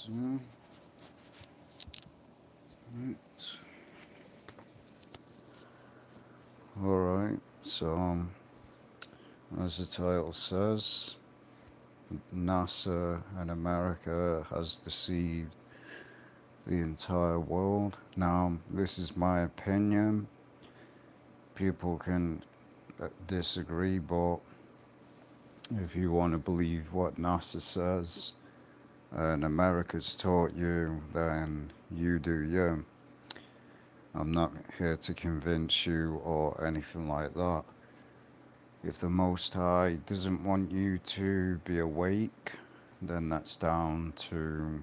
So, right. Alright, so as the title says, NASA and America has deceived the entire world. Now, this is my opinion. People can disagree, but if you want to believe what NASA says and America's taught you, then you do you. I'm not here to convince you or anything like that. If the Most High doesn't want you to be awake, then that's down to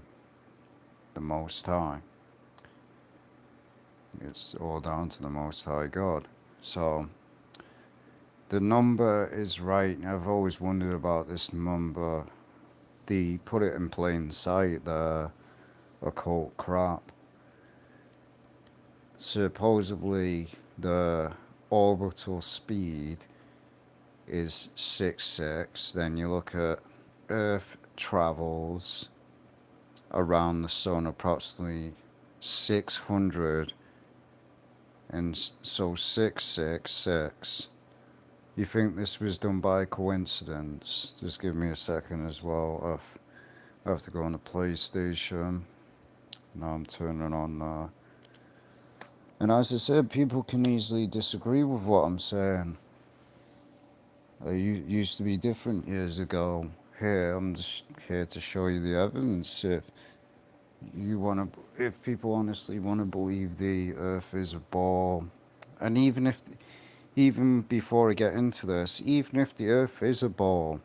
the Most High. It's all down to the Most High God. So, the number is right. I've always wondered about this number. They put it in plain sight, the occult crap. Supposedly, the orbital speed is 6.6. Then you look at Earth travels around the sun approximately 600, and so 666. You think this was done by coincidence? Just give me a second as well. I have to go on the PlayStation. Now I'm turning on. And as I said, people can easily disagree with what I'm saying. It used to be different years ago. Here, I'm just here to show you the evidence. If people honestly want to believe the Earth is a ball, and even before I get into this, even if the Earth is a ball,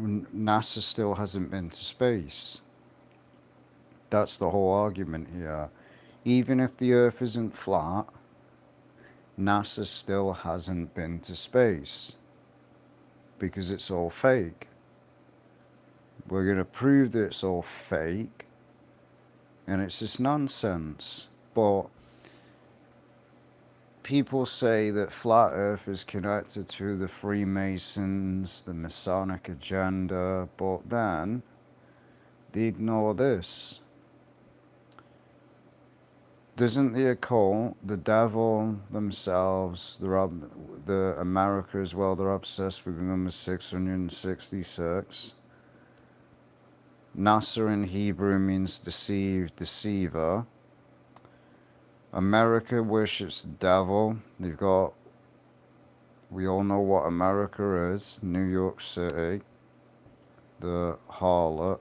NASA still hasn't been to space. That's the whole argument here. Even if the Earth isn't flat, NASA still hasn't been to space because it's all fake. We're going to prove that it's all fake, and it's just nonsense. But people say that flat Earth is connected to the Freemasons, the Masonic agenda, but then they ignore this. Doesn't the occult, the devil themselves, the America as well, they're obsessed with the number 666. NASA in Hebrew means deceive, deceiver. America worships the devil. We all know what America is. New York City, the harlot.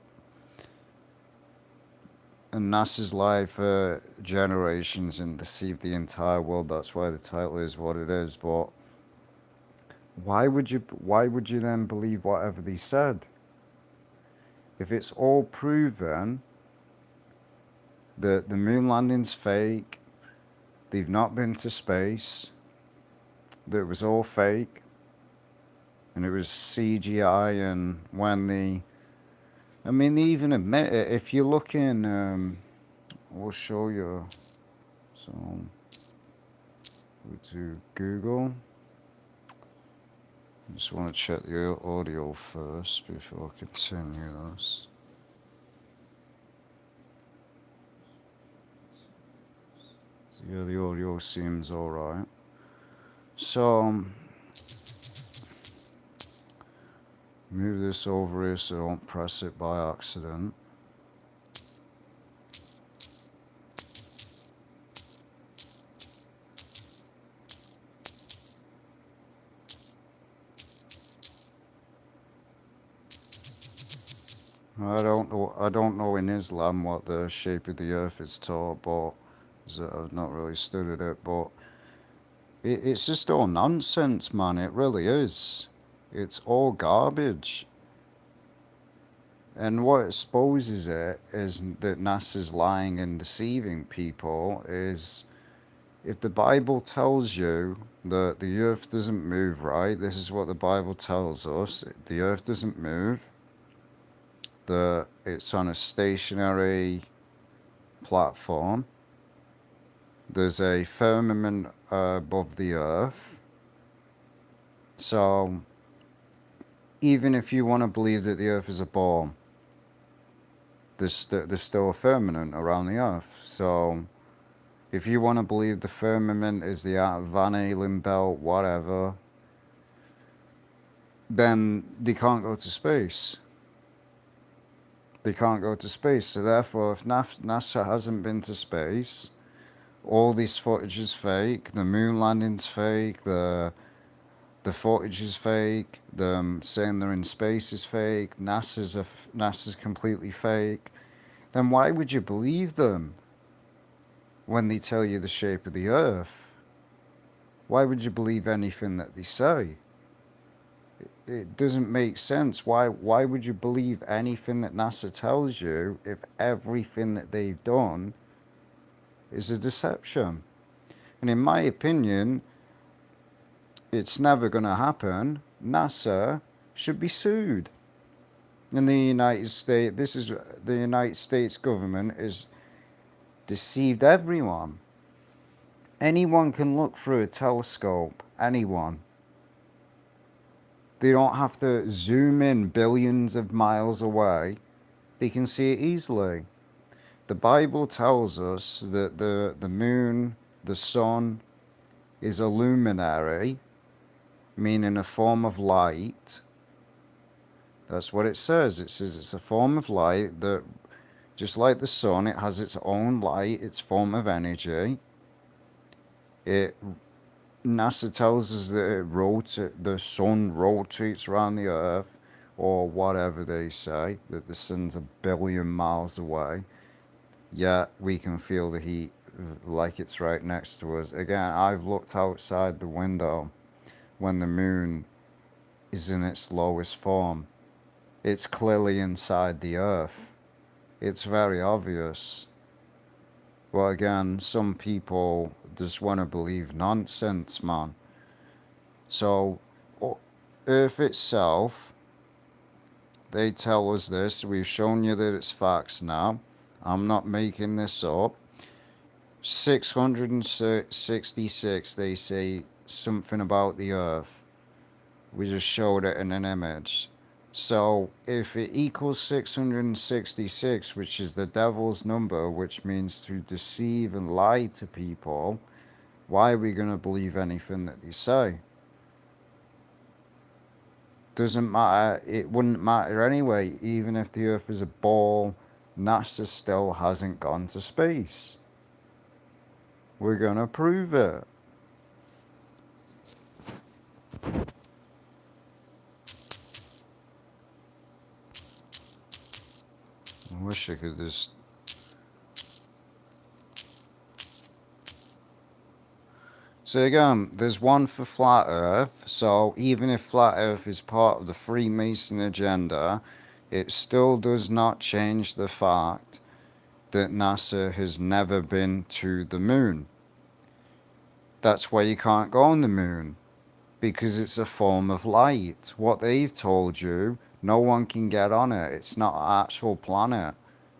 And NASA's lied for generations and deceived the entire world. That's why the title is what it is. But why would you then believe whatever they said? If it's all proven that the moon landing's fake, they've not been to space, that it was all fake, and it was CGI, and they even admit it. If you look in, we'll show you. So, go to Google. I just want to check the audio first before I continue this. Yeah, the audio seems alright. So, move this over here so I don't press it by accident. I don't know in Islam what the shape of the earth is taught, but I've not really studied it, but it's just all nonsense, man. It really is. It's all garbage. And what exposes it is that NASA's lying and deceiving people. Is if the Bible tells you that the earth doesn't move, right? This is what the Bible tells us. The earth doesn't move. That it's on a stationary platform. There's a firmament above the earth. So, even if you want to believe that the earth is a ball, there's still a firmament around the earth. So if you want to believe the firmament is the Van Allen belt, whatever, then they can't go to space. They can't go to space. So therefore, if NASA hasn't been to space, all this footage is fake. The moon landing's fake. The footage is fake. Them saying they're in space is fake. NASA's completely fake. Then why would you believe them when they tell you the shape of the Earth? Why would you believe anything that they say? It doesn't make sense. Why would you believe anything that NASA tells you if everything that they've done is a deception? And in my opinion, it's never going to happen. NASA should be sued. In the United States, the United States government has deceived everyone. Anyone can look through a telescope. Anyone. They don't have to zoom in billions of miles away. They can see it easily. The Bible tells us that the moon, the sun, is a luminary, meaning a form of light. That's what it says. It says it's a form of light that, just like the sun, it has its own light, its form of energy. NASA tells us that the sun rotates around the earth, or whatever they say, that the sun's a billion miles away, yet we can feel the heat like it's right next to us. Again, I've looked outside the window when the moon is in its lowest form. It's clearly inside the earth. It's very obvious. But again, some people just want to believe nonsense, man. So, Earth itself, they tell us this. We've shown you that it's facts now. I'm not making this up. 666, they say something about the Earth. We just showed it in an image. So if it equals 666, which is the devil's number, which means to deceive and lie to people, why are we going to believe anything that they say? Doesn't matter. It wouldn't matter anyway. Even if the Earth is a ball, NASA still hasn't gone to space. We're going to prove it. I wish I could just... So again, there's one for Flat Earth. So even if Flat Earth is part of the Freemason agenda, it still does not change the fact that NASA has never been to the moon. That's why you can't go on the moon, because it's a form of light. What they've told you, no one can get on it. It's not an actual planet.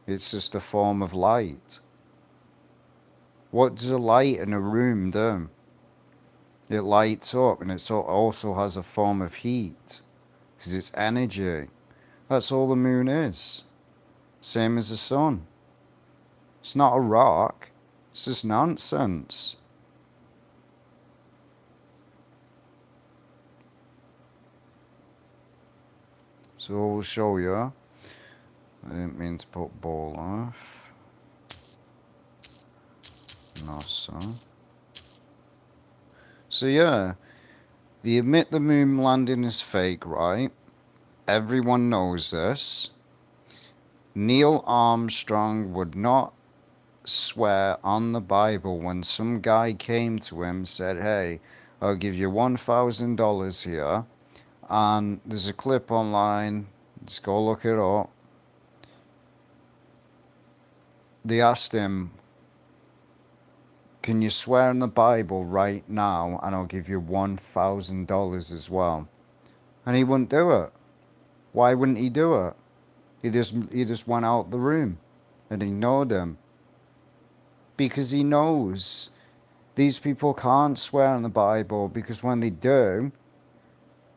It's just a form of light. What does a light in a room do? It lights up, and it also has a form of heat, because it's energy. That's all the moon is. Same as the sun. It's not a rock. It's just nonsense. So we'll show you. I didn't mean to put ball off. NASA. So yeah, they admit the moon landing is fake, right? Everyone knows this. Neil Armstrong would not swear on the Bible when some guy came to him and said, hey, I'll give you $1,000 here. And there's a clip online, just go look it up. They asked him, can you swear in the Bible right now and I'll give you $1,000 as well? And he wouldn't do it. Why wouldn't he do it? He just went out the room and ignored him. Because he knows these people can't swear in the Bible, because when they do,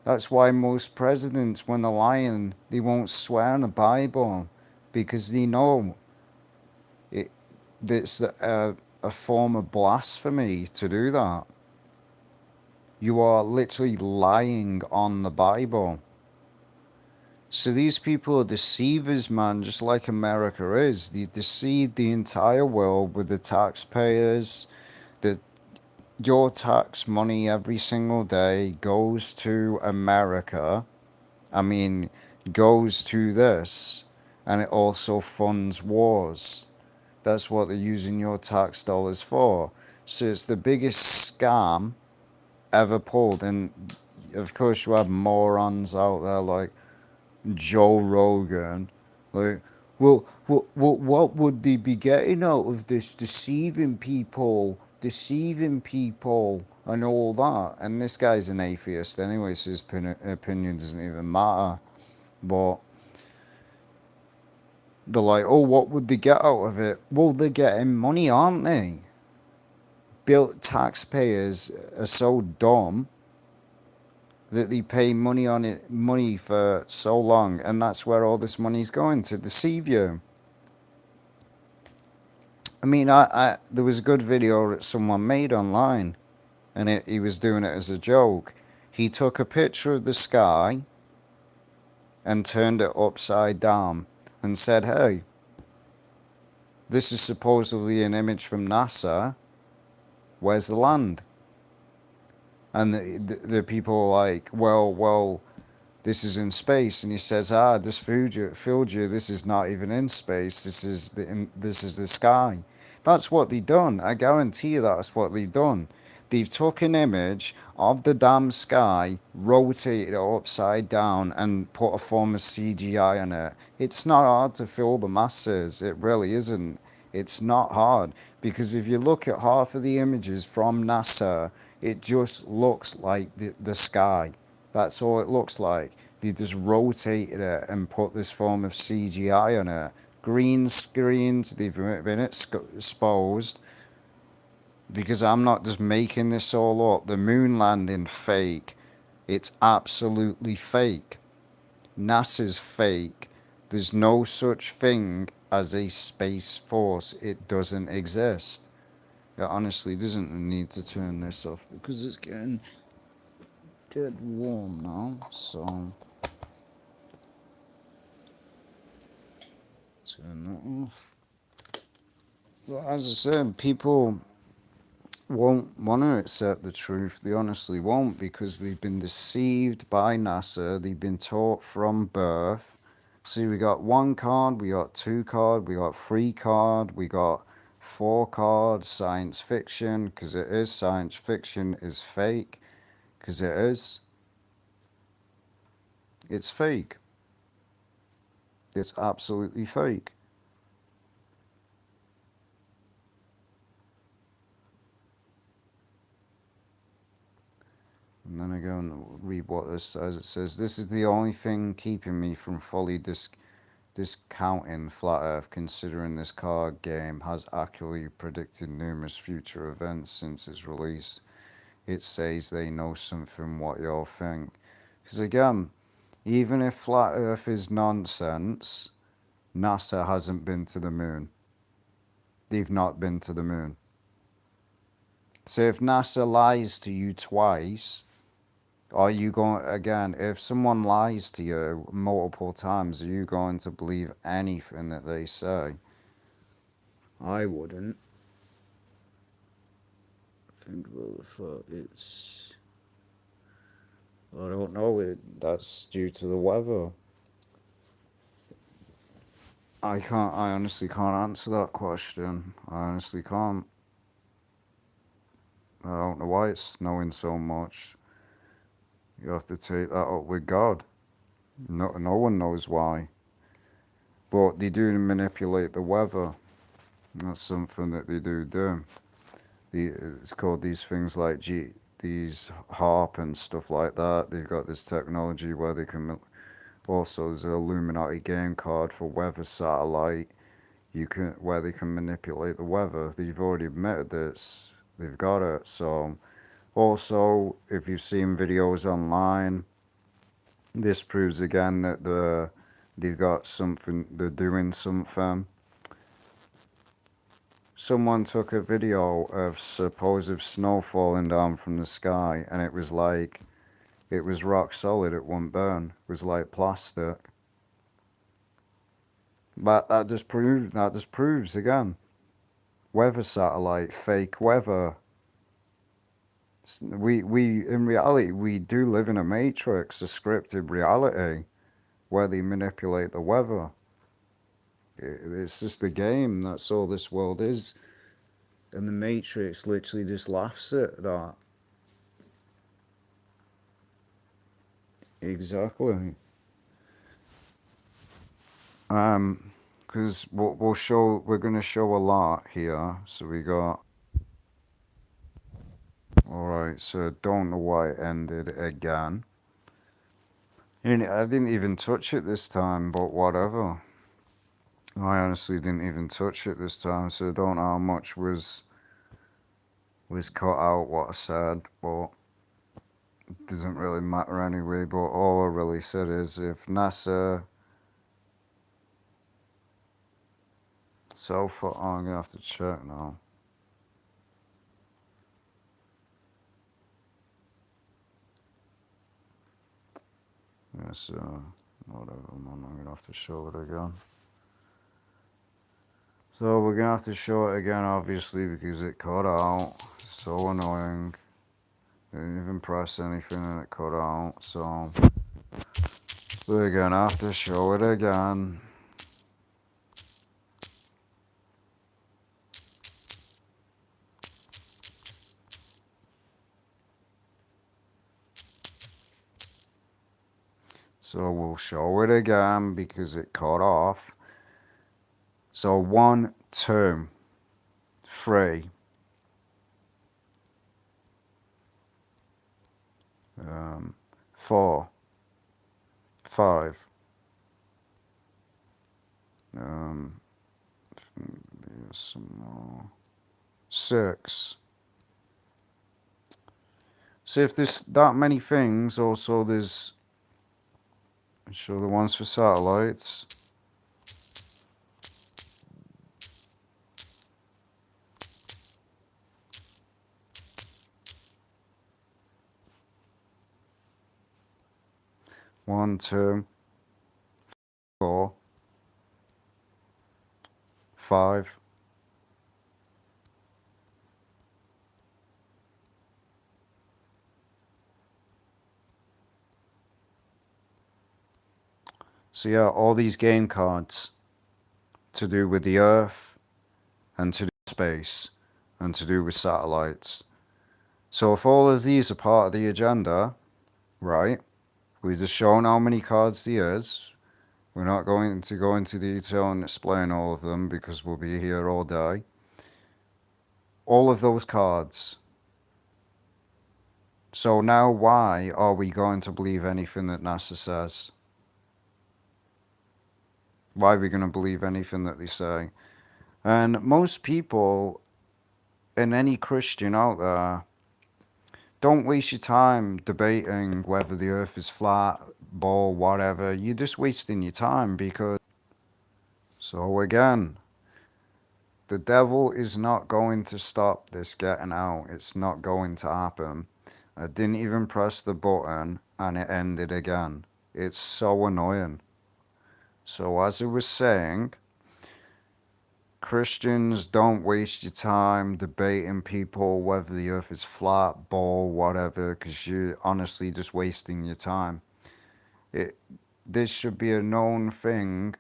that's why most presidents, when they're lying, they won't swear in the Bible. because they know it. It's a form of blasphemy to do that. You are literally lying on the Bible. So these people are deceivers, man, just like America is. They deceive the entire world with the taxpayers. The Your tax money every single day goes to America. I mean, goes to this, and it also funds wars. That's what they're using your tax dollars for. So it's the biggest scam ever pulled. And of course, you have morons out there like Joe Rogan. Like, what would they be getting out of this? Deceiving people, and all that. And this guy's an atheist anyway, so his opinion doesn't even matter. But they're like, oh, what would they get out of it? Well, they're getting money, aren't they? Taxpayers are so dumb that they pay money for so long, and that's where all this money's going, to deceive you. I mean, there was a good video that someone made online, and he was doing it as a joke. He took a picture of the sky and turned it upside down and said, hey, this is supposedly an image from NASA. Where's the land? And the people are like, well, this is in space. And he says, this fooled you. This is not even in space. This is the sky. That's what they done. I guarantee you that's what they done. They've took an image of the damn sky, rotated it upside down, and put a form of CGI on it. It's not hard to fool the masses. It really isn't. It's not hard. Because if you look at half of the images from NASA, it just looks like the sky. That's all it looks like. They just rotated it and put this form of CGI on it. Green screens, they've been exposed. Because I'm not just making this all up. The moon landing, fake. It's absolutely fake. NASA's fake. There's no such thing as a space force. It doesn't exist. It honestly doesn't need to turn this off because it's getting dead warm now. So turn that off. But as I said, people won't want to accept the truth. They honestly won't, because they've been deceived by NASA. They've been taught from birth. See, we got 1 card, we got 2 card, we got 3 card, we got 4 cards. Science fiction, because it is. Science fiction is fake, because it is. It's fake. It's absolutely fake. And then I go and read what this says. It says, this is the only thing keeping me from fully discounting Flat Earth, considering this card game has accurately predicted numerous future events since its release. It says they know something what you'll think. Because again, even if Flat Earth is nonsense, NASA hasn't been to the moon. They've not been to the moon. So if NASA lies to you twice, are you going, again, if someone lies to you multiple times, are you going to believe anything that they say? I wouldn't. Think about the fact it's, I don't know, that's due to the weather. I honestly can't answer that question. I honestly can't. I don't know why it's snowing so much. You have to take that up with God. No one knows why. But they do manipulate the weather. That's something that they do. It's called these things like these HAARP and stuff like that. They've got this technology where they can. Also, there's an Illuminati game card for weather satellite. Where they can manipulate the weather. They've already admitted this. They've got it. So, also, if you've seen videos online, this proves again that They've got something, they're doing something. Someone took a video of supposed snow falling down from the sky, and it was like, it was rock solid, it wouldn't burn. It was like plastic. But that just proves again. Weather satellite, fake weather. We in reality, we do live in a matrix, a scripted reality, where they manipulate the weather. It's just a game, that's all this world is. And the Matrix literally just laughs at that. Exactly. Because we're going to show a lot here. So we got, alright, so don't know why it ended again. I didn't even touch it this time, but whatever. I honestly didn't even touch it this time, so I don't know how much was cut out what I said, but it doesn't really matter anyway. But all I really said is if NASA, so far, oh, I'm gonna have to check now. Yes, whatever, man, I'm gonna have to show it again. So we're gonna have to show it again, obviously, because it cut out. So annoying. Didn't even press anything and it cut out. So we're gonna have to show it again. So we'll show it again because it cut off. So 1, 2, 3. 4, 5. Some more. 6. So if there's that many things, also there's, show the ones for satellites. One, 2, 4, 5. So yeah, all these game cards to do with the Earth and to do with space and to do with satellites. So if all of these are part of the agenda, right, we've just shown how many cards there is. We're not going to go into detail and explain all of them because we'll be here all day. All of those cards. So now why are we going to believe anything that NASA says? Why are we going to believe anything that they say? And most people, and any Christian out there, don't waste your time debating whether the earth is flat, ball, whatever. You're just wasting your time because... So again, the devil is not going to stop this getting out. It's not going to happen. I didn't even press the button and it ended again. It's so annoying. So as I was saying, Christians, don't waste your time debating people whether the earth is flat, ball, whatever, because you're honestly just wasting your time. This should be a known thing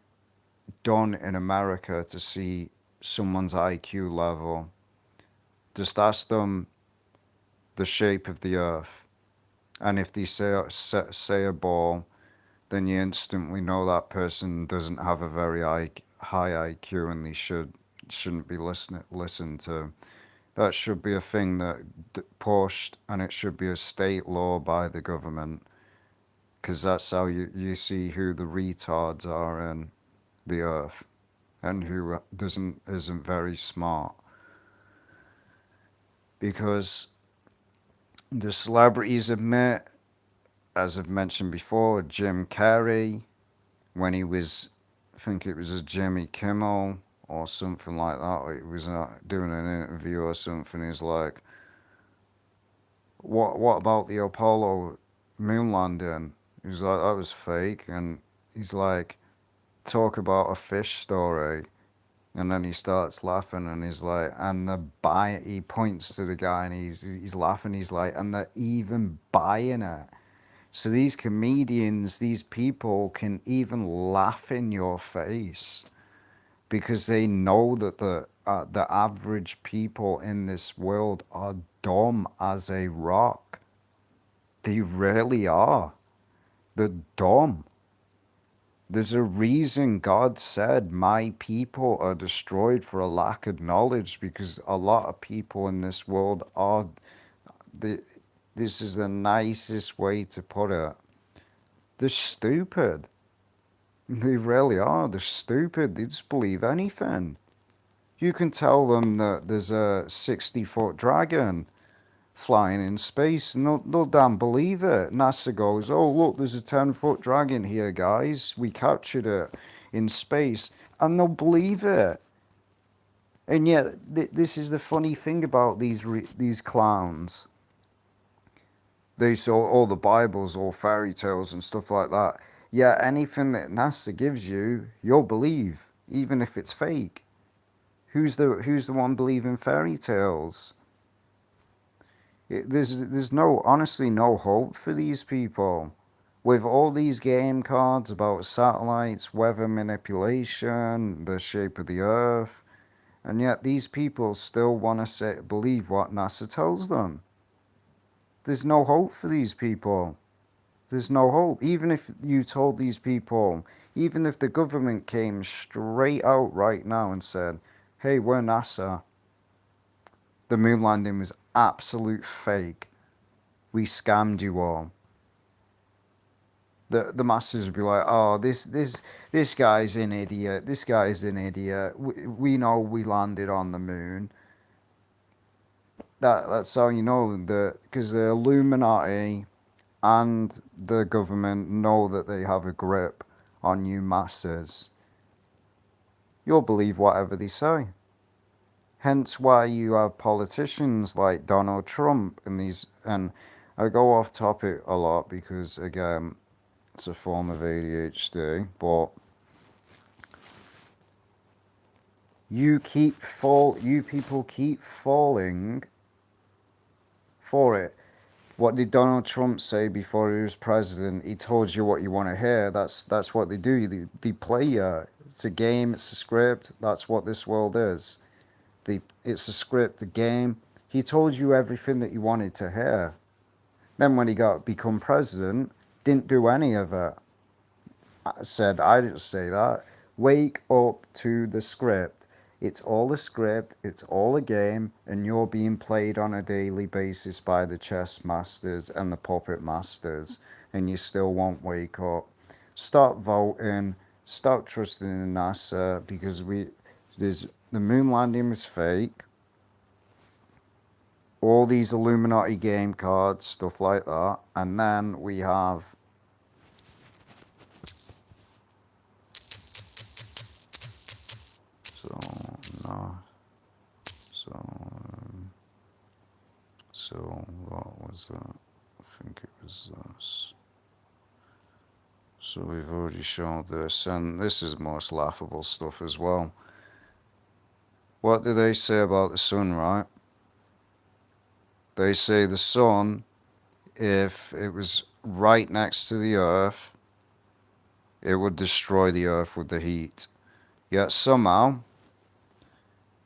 done in America to see someone's IQ level. Just ask them the shape of the earth, and if they say a ball, then you instantly know that person doesn't have a very high IQ and they shouldn't be listened to. That should be a thing that pushed, and it should be a state law by the government, because that's how you see who the retards are in the earth and who isn't very smart. Because the celebrities admit, as I've mentioned before, Jim Carrey, when he was, I think it was a Jimmy Kimmel or something like that. He was doing an interview or something. He's like, what about the Apollo moon landing? He's like, that was fake. And he's like, talk about a fish story. And then he starts laughing and he's like, and he points to the guy and he's laughing. He's like, and they're even buying it. So these comedians, these people can even laugh in your face because they know that the average people in this world are dumb as a rock. They really are. They're dumb. There's a reason God said, my people are destroyed for a lack of knowledge, because a lot of people in this world are, this is the nicest way to put it, they're stupid. They really are. They're stupid. They just believe anything. You can tell them that there's a 60-foot dragon flying in space, and they'll damn believe it. NASA goes, oh, look, there's a 10-foot dragon here, guys. We captured it in space. And they'll believe it. And yet, this is the funny thing about these clowns. They saw all the Bibles, all fairy tales and stuff like that. Yeah, anything that NASA gives you, you'll believe, even if it's fake. Who's the one believing fairy tales? There's honestly no hope for these people. With all these game cards about satellites, weather manipulation, the shape of the Earth, and yet these people still want to believe what NASA tells them. There's no hope for these people. There's no hope. Even if you told these people, even if the government came straight out right now and said, hey, we're NASA, the moon landing was absolute fake, we scammed you all. The masses would be like, oh, this guy's an idiot. This guy's an idiot. We know we landed on the moon. That's how you know that, because the Illuminati and the government know that they have a grip on you masses. You'll believe whatever they say. Hence why you have politicians like Donald Trump and I go off topic a lot because, again, it's a form of ADHD, but you people keep falling for it. What did Donald Trump say before he was president? He told you what you want to hear. That's what they do. They play you. It's a game. It's a script. That's what this world is. It's a script, a game. He told you everything that you wanted to hear. Then when he become president, didn't do any of it. I didn't say that. Wake up to the script. It's all a script, it's all a game, and you're being played on a daily basis by the chess masters and the puppet masters, and you still won't wake up. Stop voting, stop trusting in NASA, because the moon landing was fake. All these Illuminati game cards, stuff like that, and then we have So what was that? I think it was this. So we've already shown this, and this is the most laughable stuff as well. What do they say about the sun, right? They say the sun, if it was right next to the earth, it would destroy the earth with the heat. Yet somehow,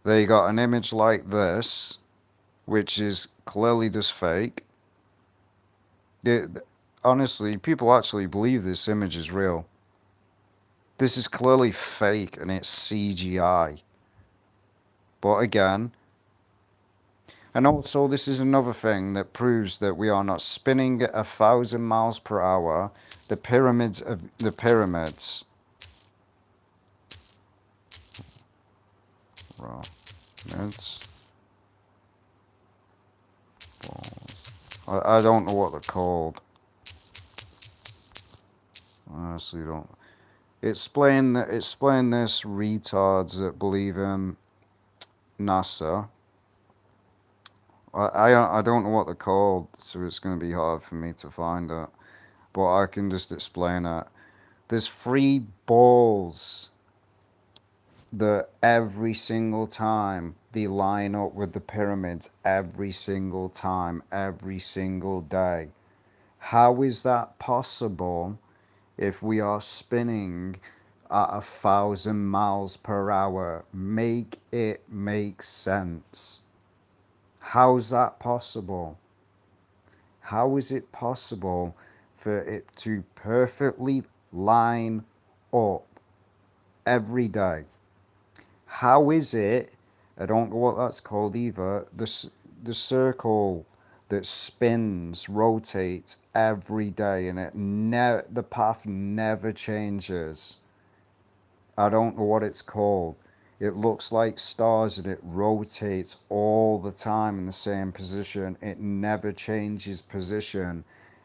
they got an image like this, which is clearly just fake. Honestly, people actually believe this image is real. This is clearly fake and it's CGI. But again, and also this is another thing that proves that we are not spinning at 1,000 miles per hour. The pyramids. I don't know what they're called. I honestly don't. Explain this, retards that believe in NASA. I don't know what they're called, so it's going to be hard for me to find it. But I can just explain it. There's three balls that every single time they line up with the pyramids, every single time, every single day. How is that possible if we are spinning at 1,000 miles per hour? Make it make sense. How's that possible? How is it possible for it to perfectly line up every day? How is it? I don't know what that's called either. The circle that spins, rotates every day, and the path never changes. I don't know what it's called. It looks like stars and it rotates all the time in the same position. It never changes position.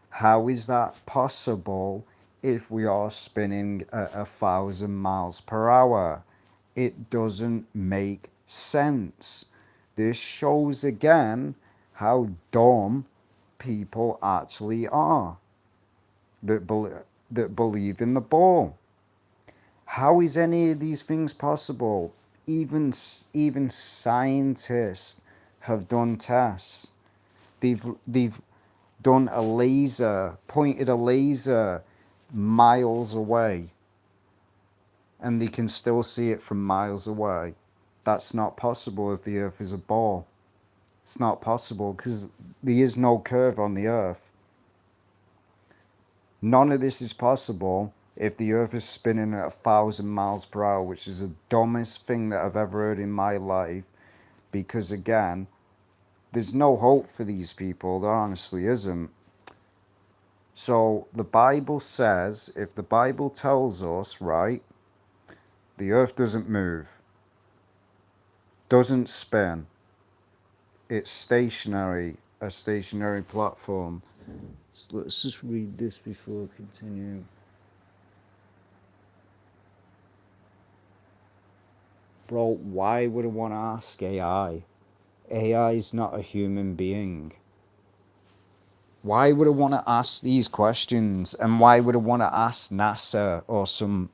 How is that possible if we are spinning at 1,000 miles per hour? It doesn't make sense. This shows again how dumb people actually are that, that believe in the ball. How is any of these things possible? Even scientists have done tests. They've done pointed a laser miles away, and they can still see it from miles away. That's not possible if the Earth is a ball. It's not possible because there is no curve on the Earth. None of this is possible if the Earth is spinning at 1,000 miles per hour, which is the dumbest thing that I've ever heard in my life. Because again, there's no hope for these people. There honestly isn't. So the Bible says, if the Bible tells us, right, the Earth doesn't move, doesn't spin, it's stationary, a stationary platform. So let's just read this before we continue. Bro, why would I want to ask AI? AI is not a human being. Why would I want to ask these questions? And why would I want to ask NASA or some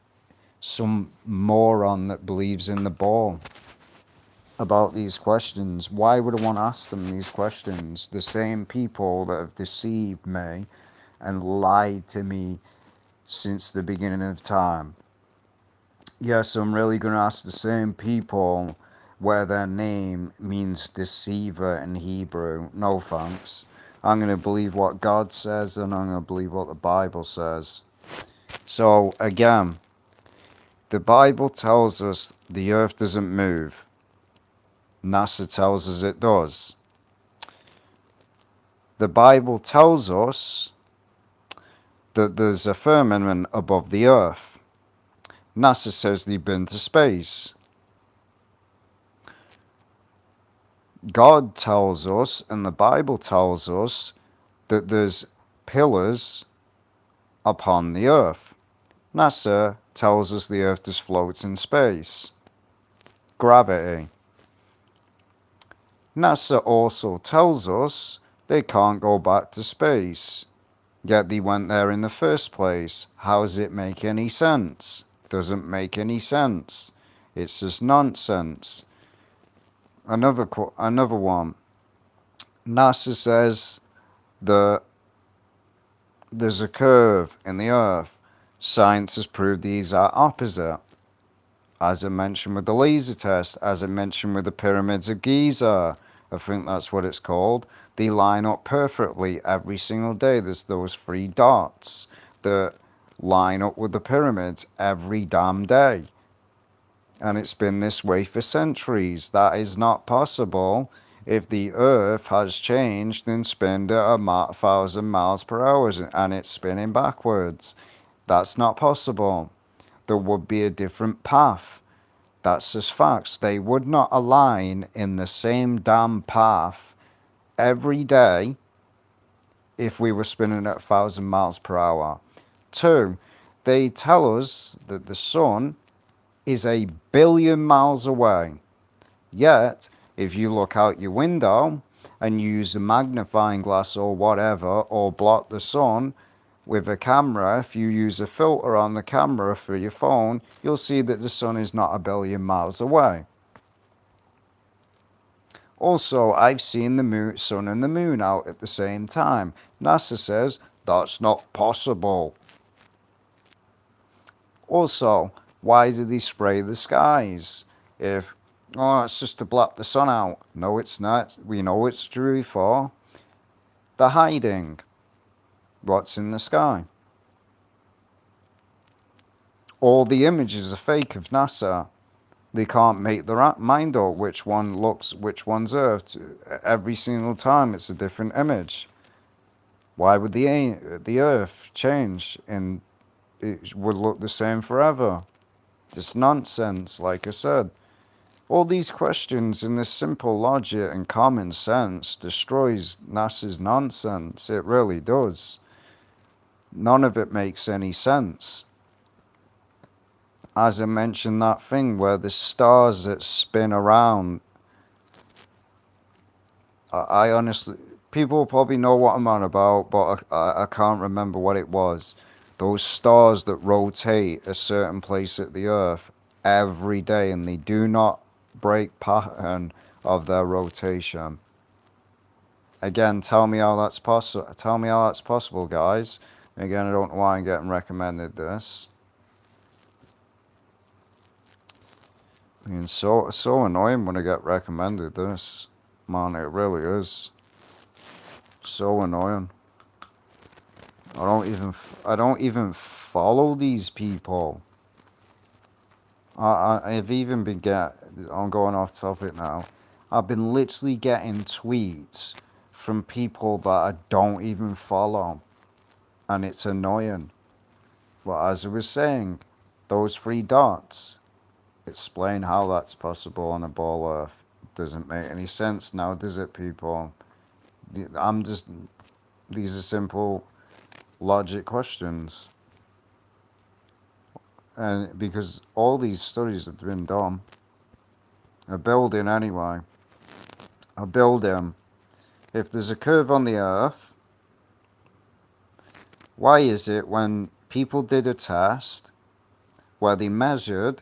moron that believes in the ball about these questions? Why would I want to ask them these questions? The same people that have deceived me and lied to me since the beginning of time. Yes, I'm really going to ask the same people where their name means deceiver in Hebrew. No thanks. I'm going to believe what God says, and I'm going to believe what the Bible says. So, again, the Bible tells us the earth doesn't move. NASA tells us it does. The Bible tells us that there's a firmament above the earth. NASA says they've been to space. God tells us, and the Bible tells us, that there's pillars upon the earth. NASA tells us the earth just floats in space. Gravity. NASA also tells us they can't go back to space, yet they went there in the first place. How does it make any sense? Doesn't make any sense. It's just nonsense. Another one. NASA says that there's a curve in the earth. Science has proved the exact opposite. As I mentioned with the laser test, as I mentioned with the pyramids of Giza, I think that's what it's called. They line up perfectly every single day. There's those three dots that line up with the pyramids every damn day. And it's been this way for centuries. That is not possible if the earth has changed and spun at 1,000 miles per hour and it's spinning backwards. That's not possible. There would be a different path. That's just facts. They would not align in the same damn path every day if we were spinning at 1,000 miles per hour. Two, they tell us that the sun is 1 billion miles away. Yet, if you look out your window and use a magnifying glass or whatever, or block the sun with a camera, if you use a filter on the camera for your phone, you'll see that the sun is not 1 billion miles away. Also, I've seen the sun and the moon out at the same time. NASA says that's not possible. Also, why do they spray the skies? If, oh, it's just to block the sun out. No, it's not. We know it's true for. They're hiding what's in the sky. All the images are fake of NASA. They can't make their mind up which one looks, which one's Earth. Every single time it's a different image. Why would the Earth change and it would look the same forever? Just nonsense, like I said. All these questions and this simple logic and common sense destroys NASA's nonsense. It really does. None of it makes any sense. As I mentioned, that thing where the stars that spin around, I honestly, people probably know what I'm on about, but I can't remember what it was. Those stars that rotate a certain place at the Earth every day, and they do not break pattern of their rotation. Again, tell me how that's possible. Tell me how that's possible, guys. Again, I don't know why I'm getting recommended this. I mean, so annoying when I get recommended this. Man, it really is. So annoying. I don't even follow these people. I've even been I'm going off topic now. I've been literally getting tweets from people that I don't even follow. And it's annoying. But as I was saying, those 3 dots explain how that's possible on a ball Earth. Doesn't make any sense now, does it, people? These are simple logic questions. And because all these studies have been done, a building anyway, if there's a curve on the Earth, why is it when people did a test where they measured,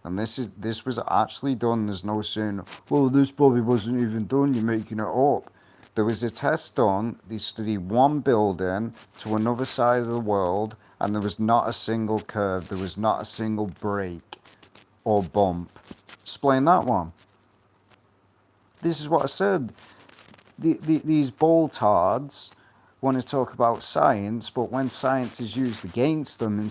and this was actually done, there's no saying, well, this probably wasn't even done, you're making it up. There was a test done, they studied one building to another side of the world, and there was not a single curve, there was not a single break or bump. Explain that one. This is what I said. These boltards want to talk about science, but when science is used against them, and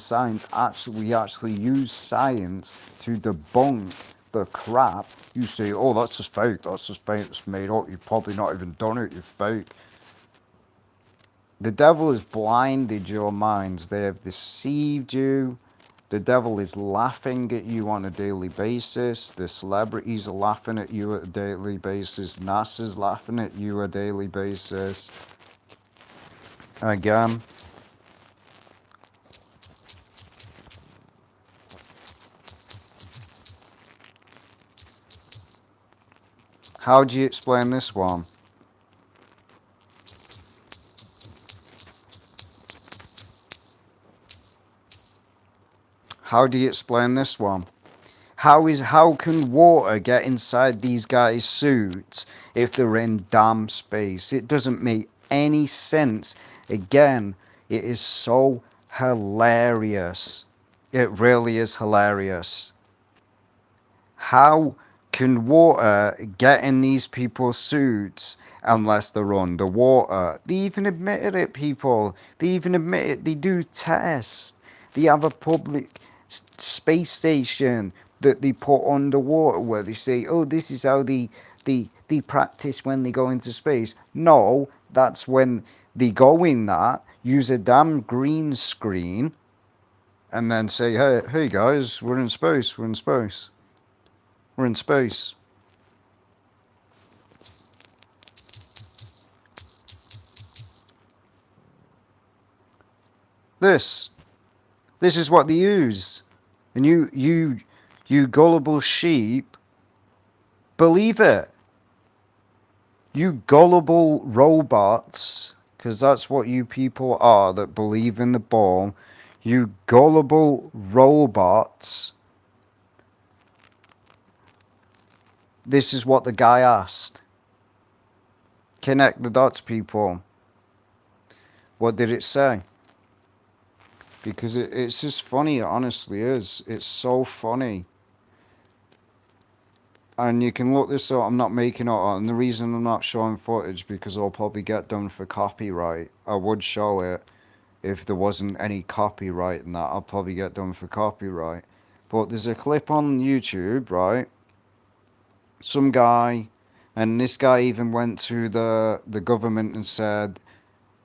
we actually use science to debunk the crap, you say, oh, that's just fake, it's made up, you've probably not even done it, you're fake. The devil has blinded your minds, they have deceived you. The devil is laughing at you on a daily basis. The celebrities are laughing at you at a daily basis. NASA's laughing at you on a daily basis. Again. How do you explain this one? How do you explain this one? How can water get inside these guys' suits if they're in damn space? It doesn't make any sense. Again, it is so hilarious. It really is hilarious. How can water get in these people's suits unless they're underwater? They even admitted it, people. They even admit it. They do tests. They have a public space station that they put underwater where they say, oh, this is how they practice when they go into space. No, that's when they go in that, use a damn green screen, and then say, hey guys, we're in space, we're in space. We're in space. This This is what they use. And you gullible sheep, believe it. You gullible robots, because that's what you people are that believe in the ball. You gullible robots. This is what the guy asked. Connect the dots, people. What did it say? Because it's just funny, it honestly is. It's so funny. And you can look this up, I'm not making it up. And the reason I'm not showing footage, because I'll probably get done for copyright. I would show it if there wasn't any copyright in that. I'll probably get done for copyright. But there's a clip on YouTube, right? Some guy, and this guy even went to the government and said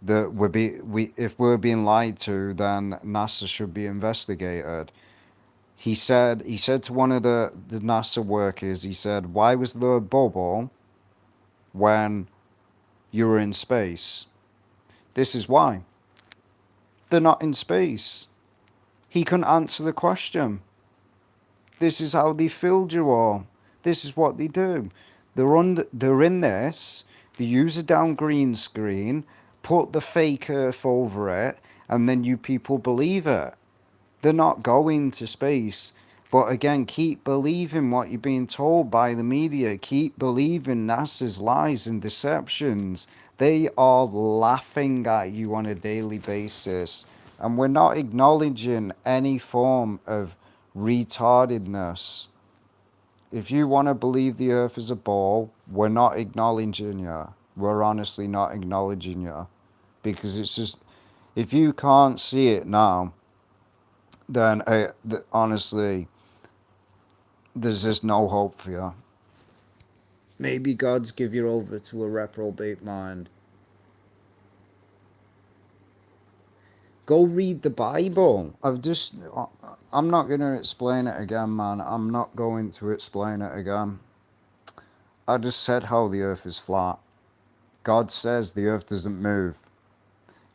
that if we're being lied to, then NASA should be investigated. He said to one of the NASA workers, he said, why was there a bubble when you were in space? This is why. They're not in space. He couldn't answer the question. This is how they filled you all. This is what they do. They're in this. They use a down green screen, put the fake Earth over it, and then you people believe it. They're not going to space. But again, keep believing what you're being told by the media. Keep believing NASA's lies and deceptions. They are laughing at you on a daily basis. And we're not acknowledging any form of retardedness. If you want to believe the earth is a ball, we're not acknowledging you. We're honestly not acknowledging you. Because it's just, if you can't see it now, then honestly, there's just no hope for you. Maybe God's give you over to a reprobate mind. Go read the Bible. I'm not going to explain it again, man. I'm not going to explain it again. I just said how the earth is flat. God says the earth doesn't move.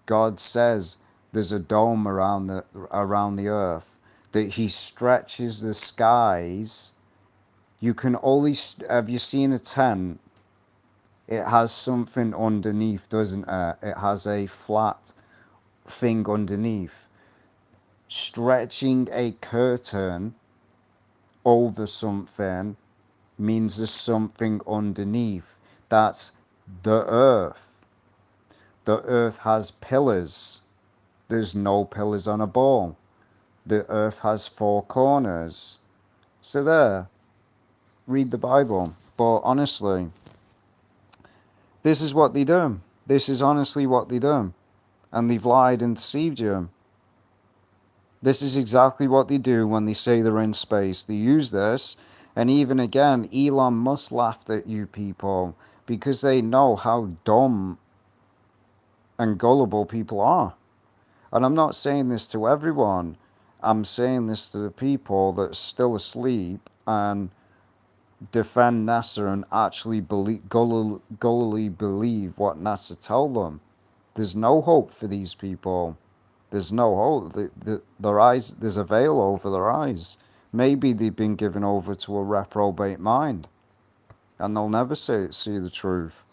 God says there's a dome around the earth, that he stretches the skies. You can only, have you seen a tent? It has something underneath, doesn't it? It has a flat thing underneath. Stretching a curtain over something means there's something underneath. That's the earth. The earth has pillars. There's no pillars on a ball. The earth has four corners. So there, read the Bible. But honestly, this is what they do. This is honestly what they do. And they've lied and deceived you. This is exactly what they do when they say they're in space. They use this, and even again, Elon Musk laughed at you people because they know how dumb and gullible people are. And I'm not saying this to everyone. I'm saying this to the people that are still asleep and defend NASA and actually gullily believe what NASA tell them. There's no hope for these people. There's no hope. Their eyes, there's a veil over their eyes. Maybe they've been given over to a reprobate mind, and they'll never see the truth.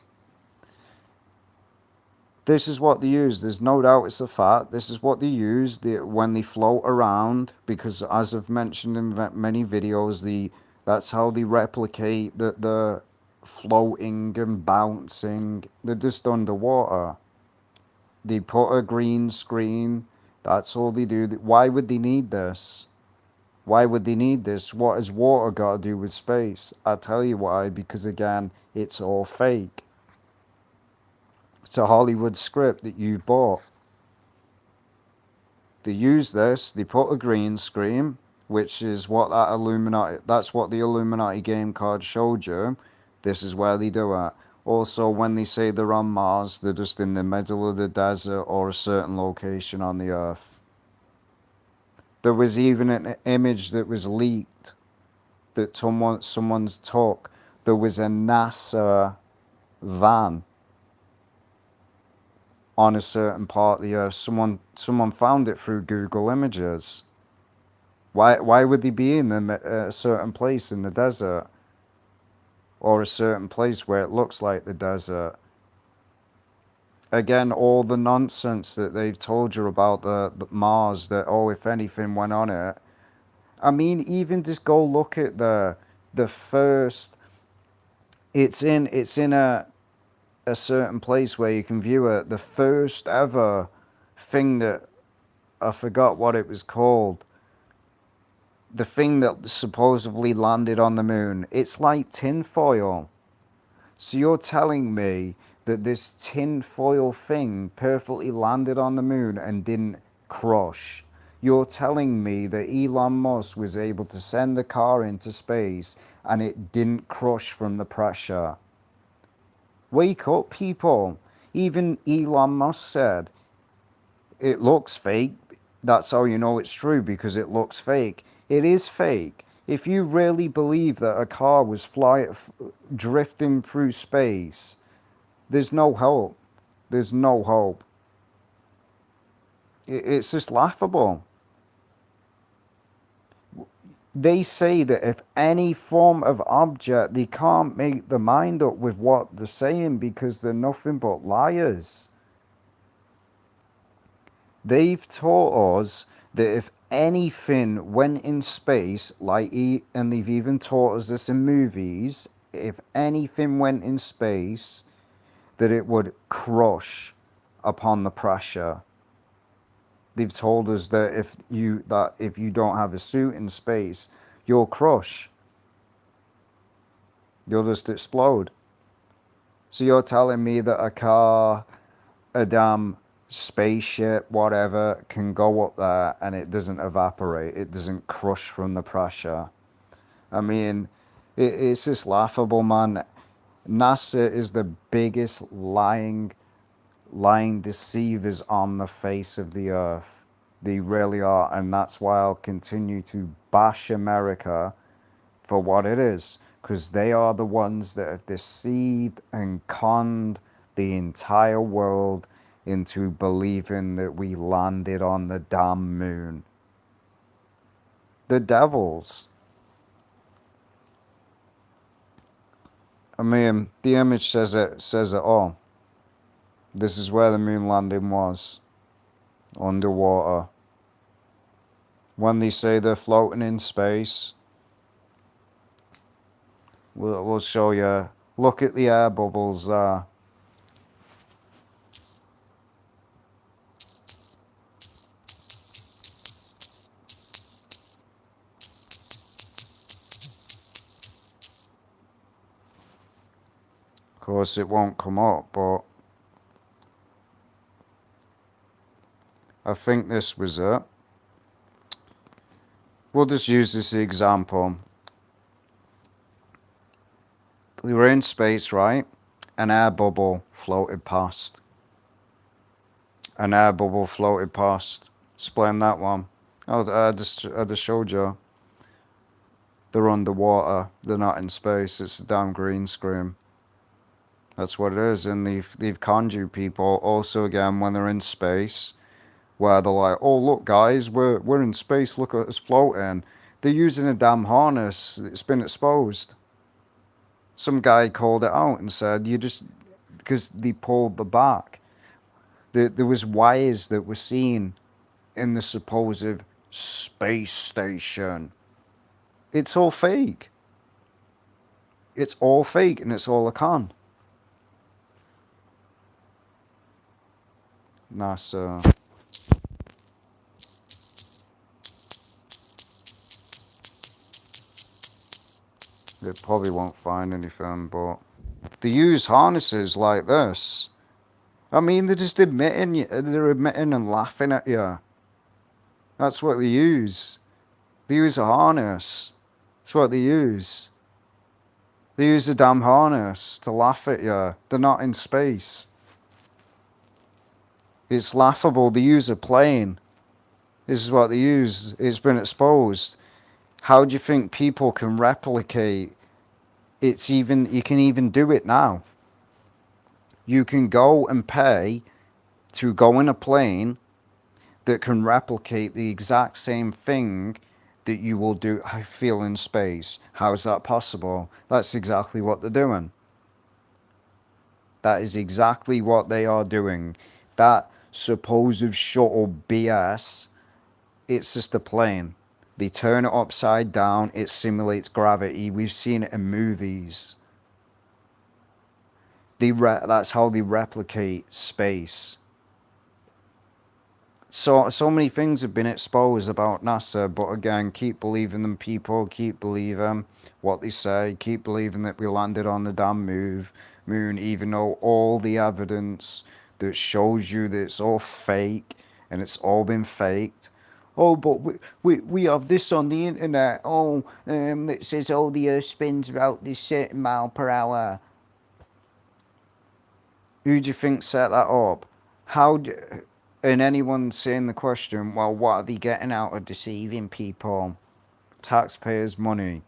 This is what they use. There's no doubt it's a fact. This is what they use when they float around, because as I've mentioned in many videos, that's how they replicate the floating and bouncing. They're just underwater. They put a green screen. That's all they do. Why would they need this? Why would they need this? What has water got to do with space? I'll tell you why. Because again, it's all fake. It's a Hollywood script that you bought. They use this. They put a green screen, which is what that's what the Illuminati game card showed you. This is where they do it. Also, when they say they're on Mars, they're just in the middle of the desert or a certain location on the Earth. There was even an image that was leaked that someone's took. There was a NASA van. on a certain part of the earth. Someone found it through Google Images. Why would they be in a certain place in the desert, or a certain place where it looks like the desert? Again, all the nonsense that they've told you about the Mars, that, oh, if anything went on it. I mean, even just go look at the first. It's in a certain place where you can view it. The first ever thing that, I forgot what it was called. The thing that supposedly landed on the moon. It's like tinfoil. So you're telling me that this tinfoil thing perfectly landed on the moon and didn't crush? You're telling me that Elon Musk was able to send the car into space and it didn't crush from the pressure? Wake up, people. Even Elon Musk said, it looks fake. That's how you know it's true, because it looks fake. It is fake. If you really believe that a car was drifting through space, there's no hope. There's no hope. It's just laughable. They say that if any form of object, they can't make their mind up with what they're saying because they're nothing but liars. They've taught us that if anything went in space, and they've even taught us this in movies, if anything went in space, that it would crush upon the pressure. They've told us that if you don't have a suit in space, you'll crush. You'll just explode. So you're telling me that a car, a damn spaceship, whatever, can go up there and it doesn't evaporate, it doesn't crush from the pressure? I mean, it's just laughable, man. NASA is the biggest lying deceivers on the face of the earth. They really are, and that's why I'll continue to bash America for what it is, because they are the ones that have deceived and conned the entire world into believing that we landed on the damn moon. The devils. I mean, the image says it all. This is where the moon landing was, underwater. When they say they're floating in space, we'll show you. Look at the air bubbles there. Of course, it won't come up, but I think this was it. We'll just use this example. We were in space, right? An air bubble floated past. An air bubble floated past. Explain that one. Oh, I just showed you. They're underwater. They're not in space. It's a damn green screen. That's what it is. And they've conjured people also again when they're in space, where they're like, oh, look, guys, we're in space. Look at us floating. They're using a damn harness. It's been exposed. Some guy called it out and said, because they pulled the back. There was wires that were seen in the supposed space station. It's all fake. It's all fake, and it's all a con. NASA. They probably won't find anything, but they use harnesses like this. I mean, they're just admitting and laughing at you. That's what they use. They use a harness. That's what they use. They use a damn harness to laugh at you. They're not in space. It's laughable. They use a plane. This is what they use. It's been exposed. How do you think people can replicate? You can even do it now. You can go and pay to go in a plane that can replicate the exact same thing that you will do feel in space. How is that possible? That's exactly what they're doing. That is exactly what they are doing. That supposed shuttle BS, it's just a plane. They turn it upside down, it simulates gravity. We've seen it in movies. That's how they replicate space. So many things have been exposed about NASA, but again, keep believing them, people. Keep believing what they say. Keep believing that we landed on the damn moon, even though all the evidence that shows you that it's all fake and it's all been faked. Oh, but we have this on the internet. Oh, it says, oh, the Earth spins about this certain mile per hour. Who do you think set that up? And anyone saying the question, well, what are they getting out of deceiving people? Taxpayers' money.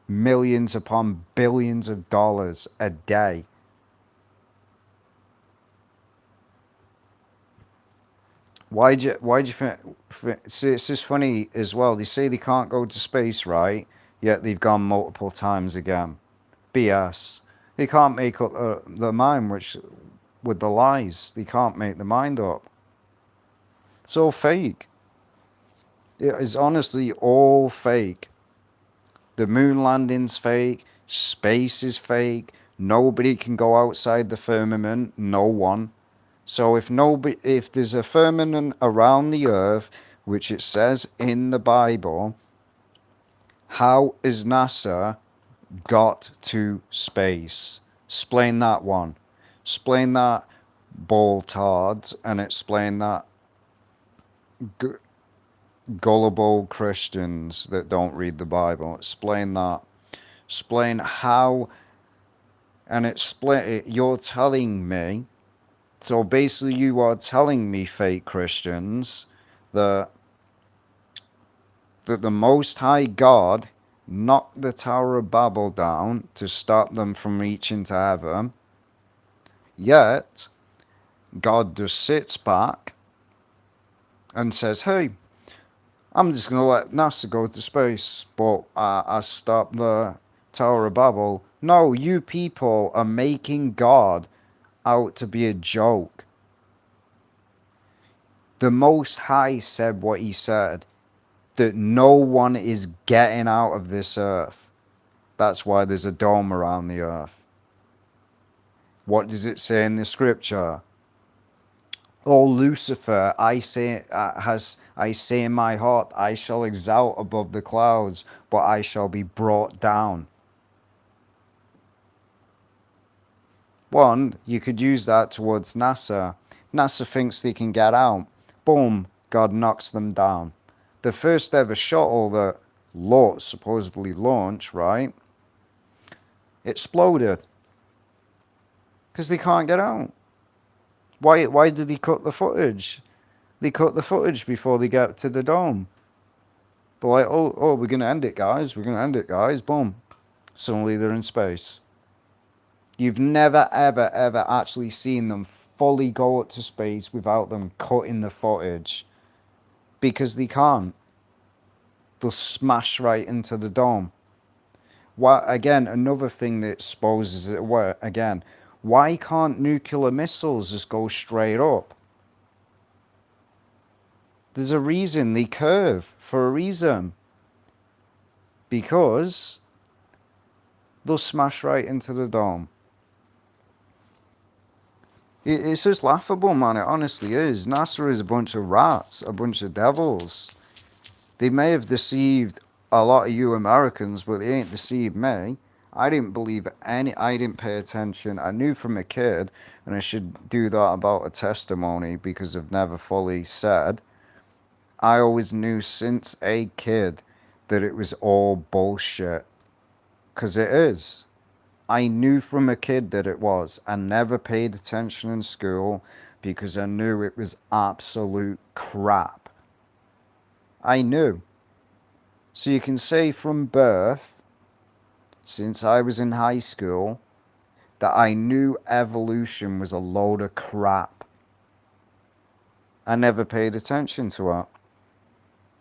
Millions upon billions of dollars a day. Why do you think? See, it's just funny as well. They say they can't go to space, right? Yet they've gone multiple times again. BS. They can't make up their mind, which with the lies, they can't make the mind up. It's all fake. It is honestly all fake. The moon landing's fake. Space is fake. Nobody can go outside the firmament. No one. So if there's a firmament around the earth, which it says in the Bible, how is NASA got to space? Explain that one. Explain that, baltards, and explain that, gullible Christians that don't read the Bible. Explain that. Explain how, and explain. You're telling me. So basically, you are telling me, fake Christians, that the Most High God knocked the Tower of Babel down to stop them from reaching to heaven. Yet, God just sits back and says, hey, I'm just going to let NASA go to space, but I stopped the Tower of Babel. No, you people are making God out to be a joke. The Most High said what he said, that no one is getting out of this earth. That's why there's a dome around the earth. What does it say in the scripture? Oh, Lucifer, I say in my heart, I shall exalt above the clouds, but I shall be brought down. One, you could use that towards NASA. NASA thinks they can get out. Boom, God knocks them down. The first ever shuttle that supposedly launched, right, exploded. Because they can't get out. Why did they cut the footage? They cut the footage before they get to the dome. They're like, oh, we're going to end it, guys. We're going to end it, guys. Boom. Suddenly they're in space. You've never, ever, ever actually seen them fully go up to space without them cutting the footage. Because they can't. They'll smash right into the dome. Again, another thing that exposes it, again, why can't nuclear missiles just go straight up? There's a reason they curve, for a reason. Because they'll smash right into the dome. It's just laughable, man. It honestly is. NASA is a bunch of rats, a bunch of devils. They may have deceived a lot of you Americans, but they ain't deceived me. I didn't believe I didn't pay attention. I knew from a kid, and I should do that about a testimony because I've never fully said. I always knew since a kid that it was all bullshit. Because it is. I knew from a kid that it was. I never paid attention in school because I knew it was absolute crap. I knew. So you can say from birth, since I was in high school, that I knew evolution was a load of crap. I never paid attention to it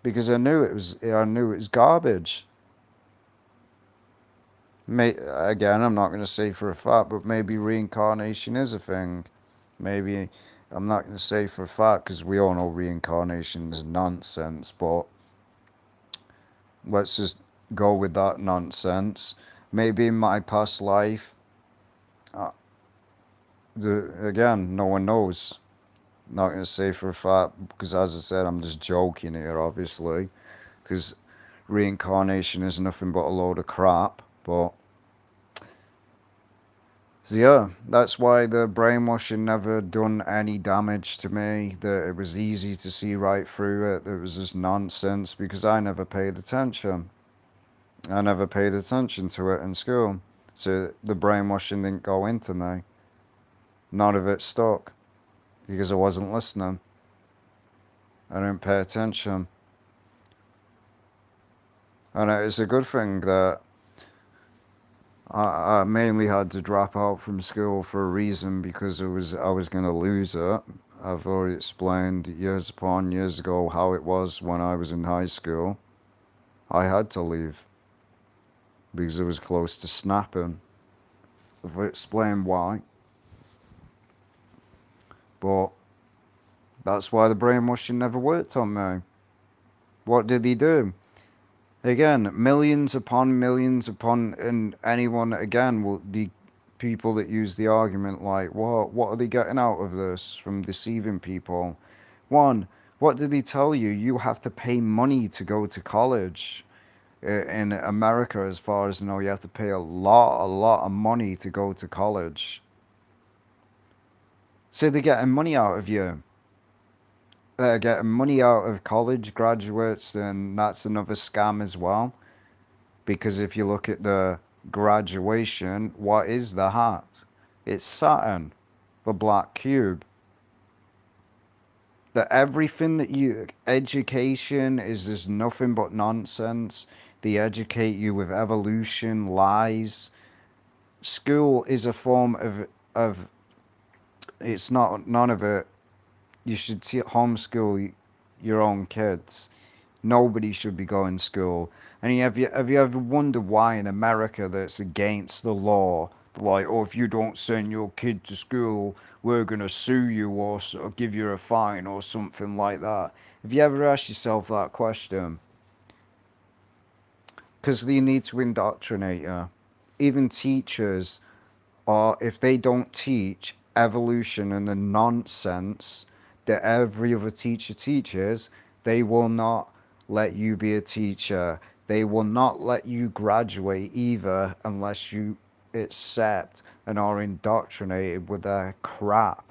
because I knew it was garbage. Again, I'm not going to say for a fact, but maybe reincarnation is a thing. Maybe I'm not going to say for a fact because we all know reincarnation is nonsense, but let's just go with that nonsense. Maybe in my past life, uh, again, no one knows. Not going to say for a fact because, as I said, I'm just joking here, obviously, because reincarnation is nothing but a load of crap. But so yeah, that's why the brainwashing never done any damage to me. That it was easy to see right through it. It was just nonsense because I never paid attention. I never paid attention to it in school. So the brainwashing didn't go into me. None of it stuck because I wasn't listening. I didn't pay attention. And it's a good thing that I mainly had to drop out from school for a reason because I was going to lose it. I've already explained years upon years ago how it was when I was in high school. I had to leave because it was close to snapping. I've explained why. But that's why the brainwashing never worked on me. What did he do? Again, millions upon millions upon, and anyone again will the people that use the argument like, what are they getting out of this from deceiving people? One, what did he tell you? You have to pay money to go to college. In America, as far as I know, you have to pay a lot of money to go to college. So they're getting money out of you. They're getting money out of college graduates, and that's another scam as well. Because if you look at the graduation, what is the hat? It's Saturn, the black cube. That everything that education is just nothing but nonsense. They educate you with evolution, lies. School is a form of it's not, none of it. You should homeschool your own kids. Nobody should be going to school. And have you ever wondered why in America that's against the law? Like, oh, if you don't send your kid to school, we're going to sue you or give you a fine or something like that. Have you ever asked yourself that question? Because they need to indoctrinate you. Even teachers are, if they don't teach evolution and the nonsense that every other teacher teaches, they will not let you be a teacher. They will not let you graduate either unless you accept and are indoctrinated with their crap.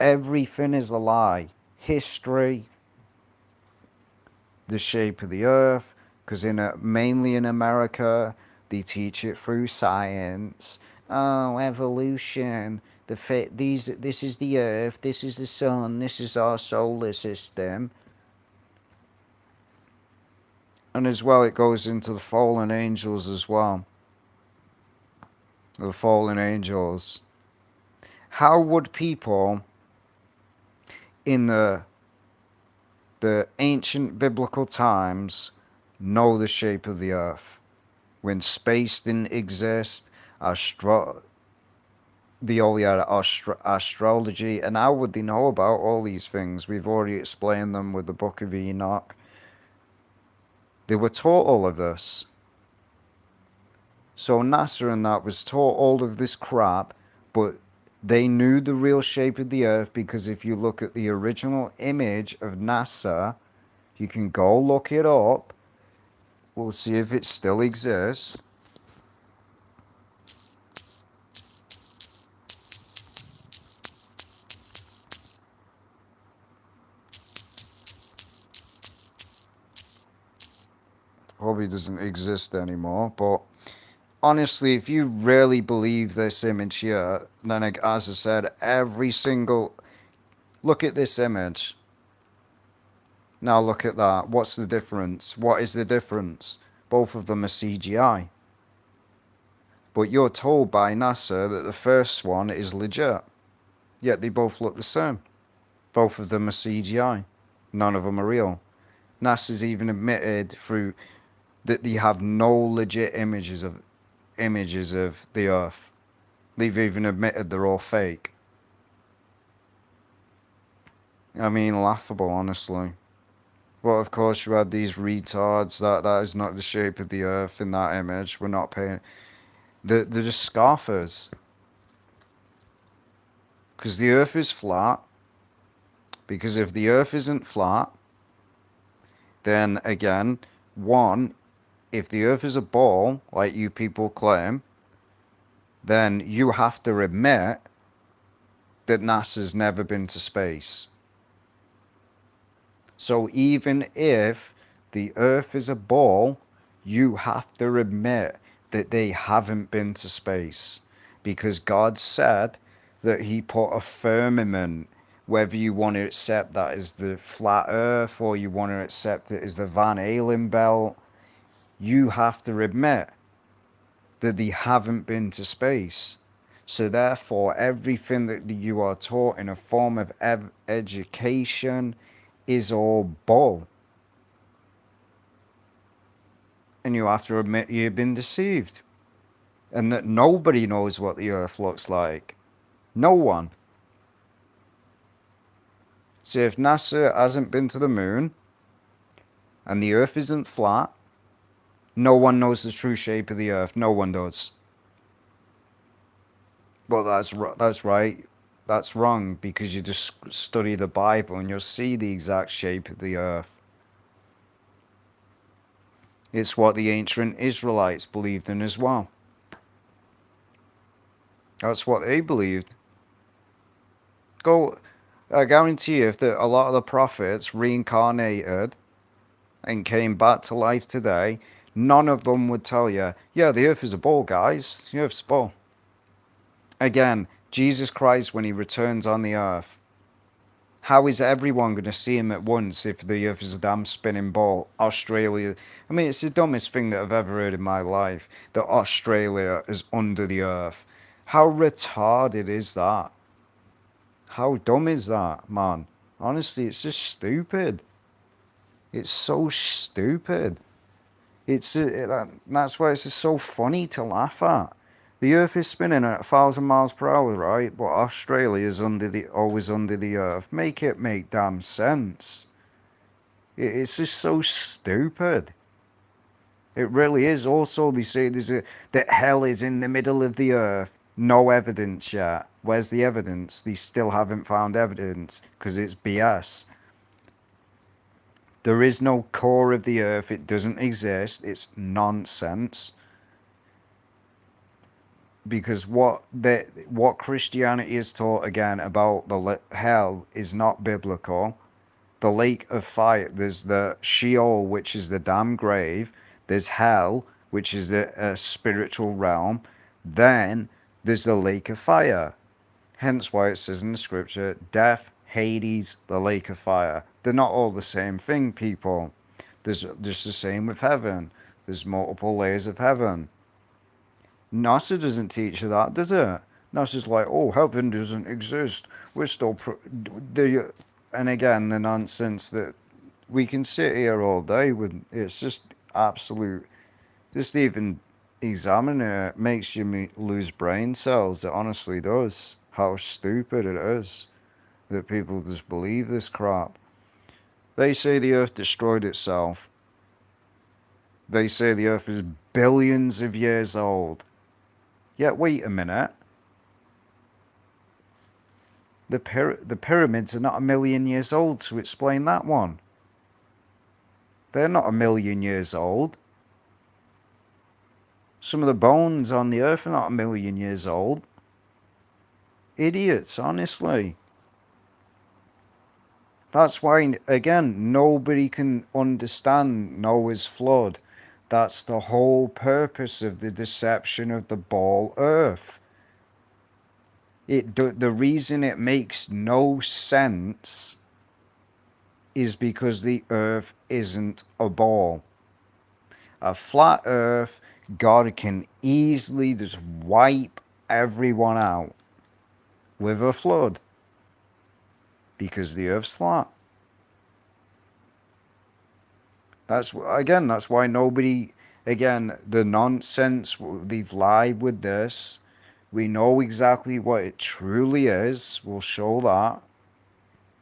Everything is a lie. History, the shape of the earth, because mainly in America, they teach it through science. Oh, evolution. This is the earth, this is the sun, this is our solar system. And as well, it goes into the fallen angels as well. The fallen angels. How would people in the ancient biblical times know the shape of the earth when space didn't exist? They only had astrology, and how would they know about all these things? We've already explained them with the Book of Enoch. They were taught all of this. So NASA and that was taught all of this crap, but they knew the real shape of the earth because if you look at the original image of NASA, you can go look it up. We'll see if it still exists. Probably doesn't exist anymore, but honestly, if you really believe this image here, then as I said, every single... Look at this image. Now look at that. What's the difference? What is the difference? Both of them are CGI. But you're told by NASA that the first one is legit. Yet they both look the same. Both of them are CGI. None of them are real. NASA's even admitted through that they have no legit images of the Earth. They've even admitted they're all fake. I mean, laughable, honestly. But of course, you had these retards that is not the shape of the Earth in that image. We're not paying. They're just scoffers. Because the Earth is flat. Because if the Earth isn't flat, then again, one, if the Earth is a ball, like you people claim, then you have to admit that NASA's never been to space. So even if the Earth is a ball, you have to admit that they haven't been to space. Because God said that He put a firmament, whether you want to accept that as the flat Earth or you want to accept it as the Van Allen belt, you have to admit that they haven't been to space. So therefore, everything that you are taught in a form of education is all bull. And you have to admit you've been deceived. And that nobody knows what the Earth looks like. No one. So if NASA hasn't been to the moon, and the Earth isn't flat, no one knows the true shape of the Earth. No one does. But that's right. That's wrong, because you just study the Bible and you'll see the exact shape of the Earth. It's what the ancient Israelites believed in as well. That's what they believed. I guarantee you, if a lot of the prophets reincarnated and came back to life today, none of them would tell you, yeah, the Earth is a ball, guys. The Earth's a ball. Again, Jesus Christ, when He returns on the Earth, how is everyone going to see Him at once if the Earth is a damn spinning ball? Australia, I mean, it's the dumbest thing that I've ever heard in my life, that Australia is under the Earth. How retarded is that? How dumb is that, man? Honestly, it's just stupid. It's so stupid. That's why it's just so funny to laugh at. The Earth is spinning at 1,000 miles per hour, right? But Australia is always under the Earth. Make it make damn sense. It's just so stupid. It really is. Also, they say that hell is in the middle of the Earth. No evidence yet. Where's the evidence? They still haven't found evidence because it's BS. There is no core of the Earth. It doesn't exist. It's nonsense. Because what Christianity is taught again about the hell is not biblical. The lake of fire, there's the Sheol, which is the damn grave. There's hell, which is a spiritual realm. Then there's the lake of fire. Hence why it says in the scripture, death, Hades, the lake of fire. They're not all the same thing, people. There's just the same with heaven. There's multiple layers of heaven. NASA doesn't teach you that, does it? NASA's like, oh, heaven doesn't exist. We're still... And again, the nonsense that we can sit here all day with, it's just absolute... Just even examining it makes you lose brain cells. It honestly does. How stupid it is that people just believe this crap. They say the Earth destroyed itself. They say the Earth is billions of years old. Yet, wait a minute. The pyramids are not 1,000,000 years old, to explain that one. They're not 1,000,000 years old. Some of the bones on the Earth are not 1,000,000 years old. Idiots, honestly. That's why, again, nobody can understand Noah's flood. That's the whole purpose of the deception of the ball Earth. The reason it makes no sense is because the Earth isn't a ball. A flat Earth, God can easily just wipe everyone out with a flood. because the Earth's flat. That's why nobody, again, the nonsense, they've lied with this. We know exactly what it truly is. We'll show that.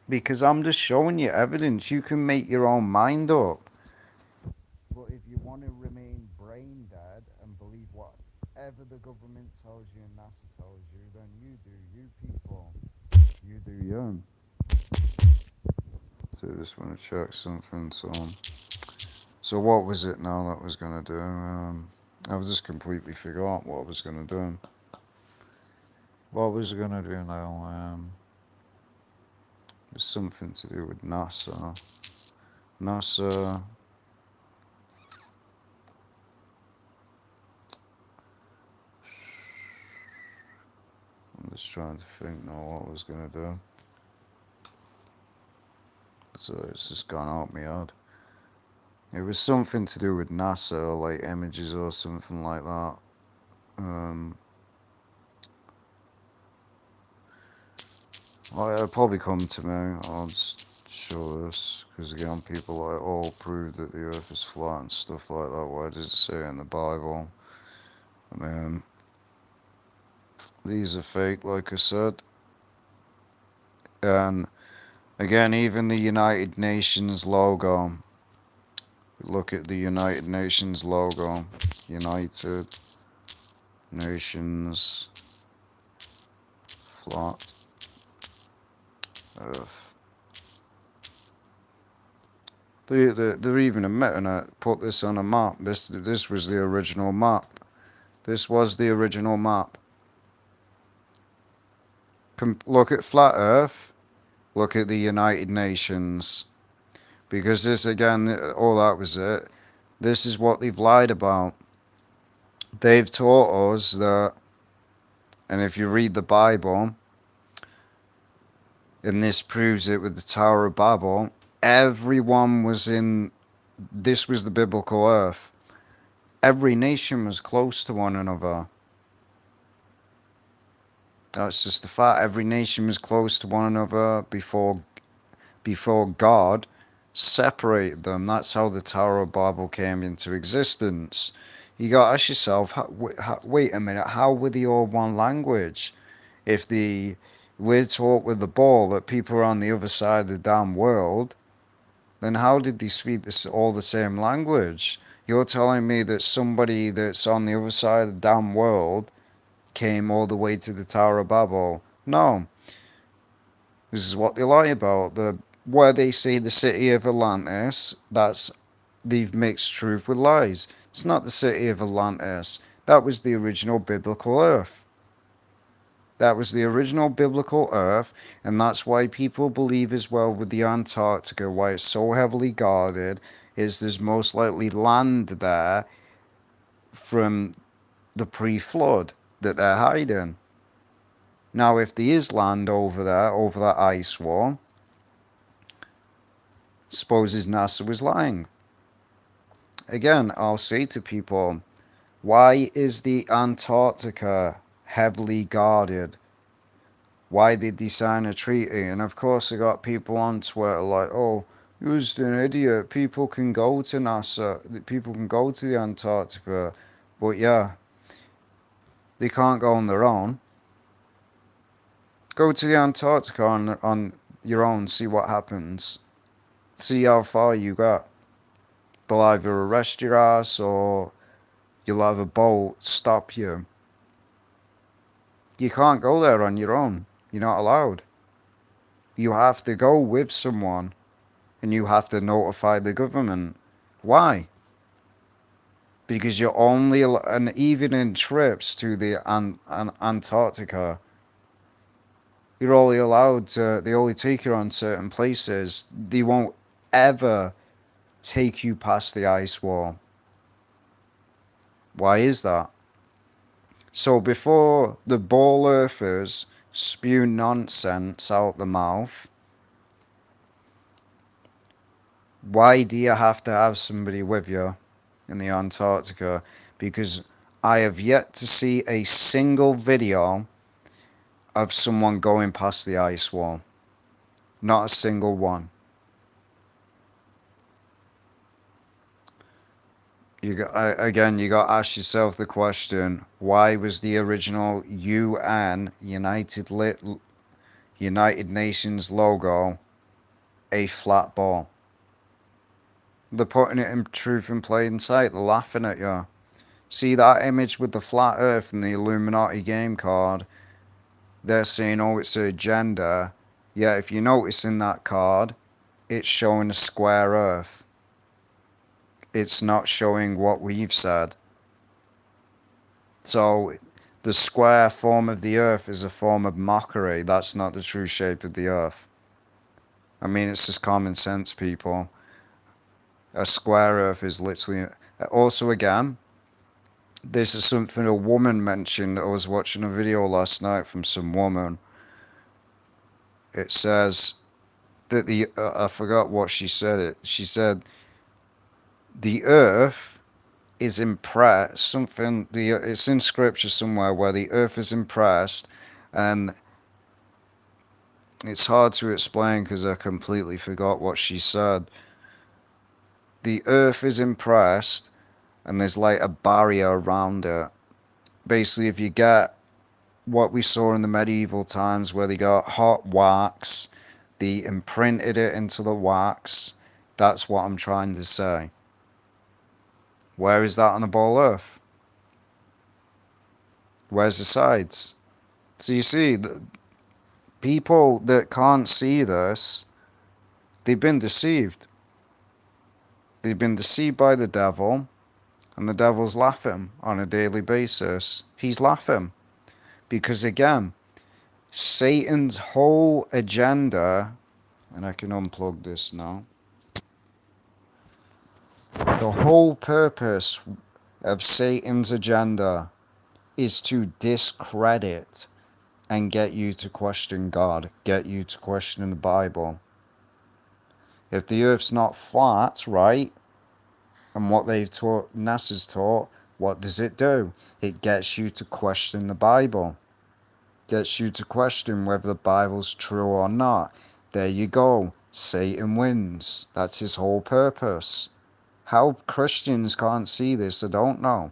Because I'm just showing you evidence. You can make your own mind up. But if you want to remain brain dead and believe whatever the government tells you and NASA tells you, then you do you, people. You do you. So I just want to check something. So what was it now that I was going to do? I was just completely forgot what I was going to do. What was I going to do now? It was something to do with NASA. NASA. I'm just trying to think now what I was going to do. So it's just gone out my head. It was something to do with NASA, like images or something like that. Well, it'll probably come to me. I'll just show this because again, people like all prove that the Earth is flat and stuff like that. Why does it say it in the Bible? I mean, these are fake, like I said. And again, even the United Nations logo. Look at the United Nations logo. United Nations flat Earth. They're even admitting it. Put this on a map. This was the original map. This was the original map. Look at flat Earth. Look at the United Nations. Because this again, all that was it. This is what they've lied about. They've taught us that, and if you read the Bible, and this proves it with the Tower of Babel, everyone was in, this was the biblical Earth. Every nation was close to one another. That's just the fact. Every nation was close to one another before God separated them. That's how the Tower of Babel came into existence. You got to ask yourself, wait a minute, how were they all one language? If we're taught with the ball that people are on the other side of the damn world, then how did they speak all the same language? You're telling me that somebody that's on the other side of the damn world came all the way to the Tower of Babel? No. This is what they lie about. Where they say the city of Atlantis, they've mixed truth with lies. It's not the city of Atlantis. That was the original biblical Earth. That was the original biblical Earth, and that's why people believe as well with the Antarctica, why it's so heavily guarded, is there's most likely land there from the pre-flood that they're hiding. Now, if there is land over there, over that ice wall, supposes NASA was lying. Again, I'll say to people, why is the Antarctica heavily guarded? Why did they sign a treaty? And of course, I got people on Twitter like, oh, you're just an idiot. People can go to NASA. People can go to the Antarctica. But yeah, they can't go on their own. Go to the Antarctica on your own, see what happens. See how far you got. They'll either arrest your ass or you'll have a boat stop you. You can't go there on your own. You're not allowed. You have to go with someone and you have to notify the government. Why? Because you're only, and even in trips to the Antarctica, you're only allowed to, they only take you on certain places. They won't ever take you past the ice wall. Why is that? So before the ball earthers spew nonsense out the mouth, why do you have to have somebody with you in the Antarctica? Because I have yet to see a single video of someone going past the ice wall. Not a single one. Again, you got to ask yourself the question, why was the original UN, United Nations logo a flat ball? They're putting it in truth in plain sight. They're laughing at you. See that image with the flat earth and the Illuminati game card? They're saying, oh, it's an agenda. Yeah, if you notice in that card, it's showing a square earth. It's not showing what we've said. So the square form of the earth is a form of mockery. That's not the true shape of the earth. I mean, it's just common sense, people. A square earth is literally... Also, again, this is something a woman mentioned. I was watching a video last night from some woman. It says that I forgot what she said. She said the earth is impressed. It's in scripture somewhere where the earth is impressed, and it's hard to explain because I completely forgot what she said. The earth is impressed, and there's like a barrier around it. Basically, if you get what we saw in the medieval times where they got hot wax, they imprinted it into the wax, that's what I'm trying to say. Where is that on a ball earth? Where's the sides? So you see, the people that can't see this, they've been deceived. They've been deceived by the devil, and the devil's laughing on a daily basis. He's laughing. Because again, Satan's whole agenda, and I can unplug this now. The whole purpose of Satan's agenda is to discredit and get you to question God, get you to question the Bible. If the earth's not flat, right, and what they've taught, NASA's taught, what does it do? It gets you to question the Bible. Gets you to question whether the Bible's true or not. There you go. Satan wins. That's his whole purpose. How Christians can't see this, I don't know.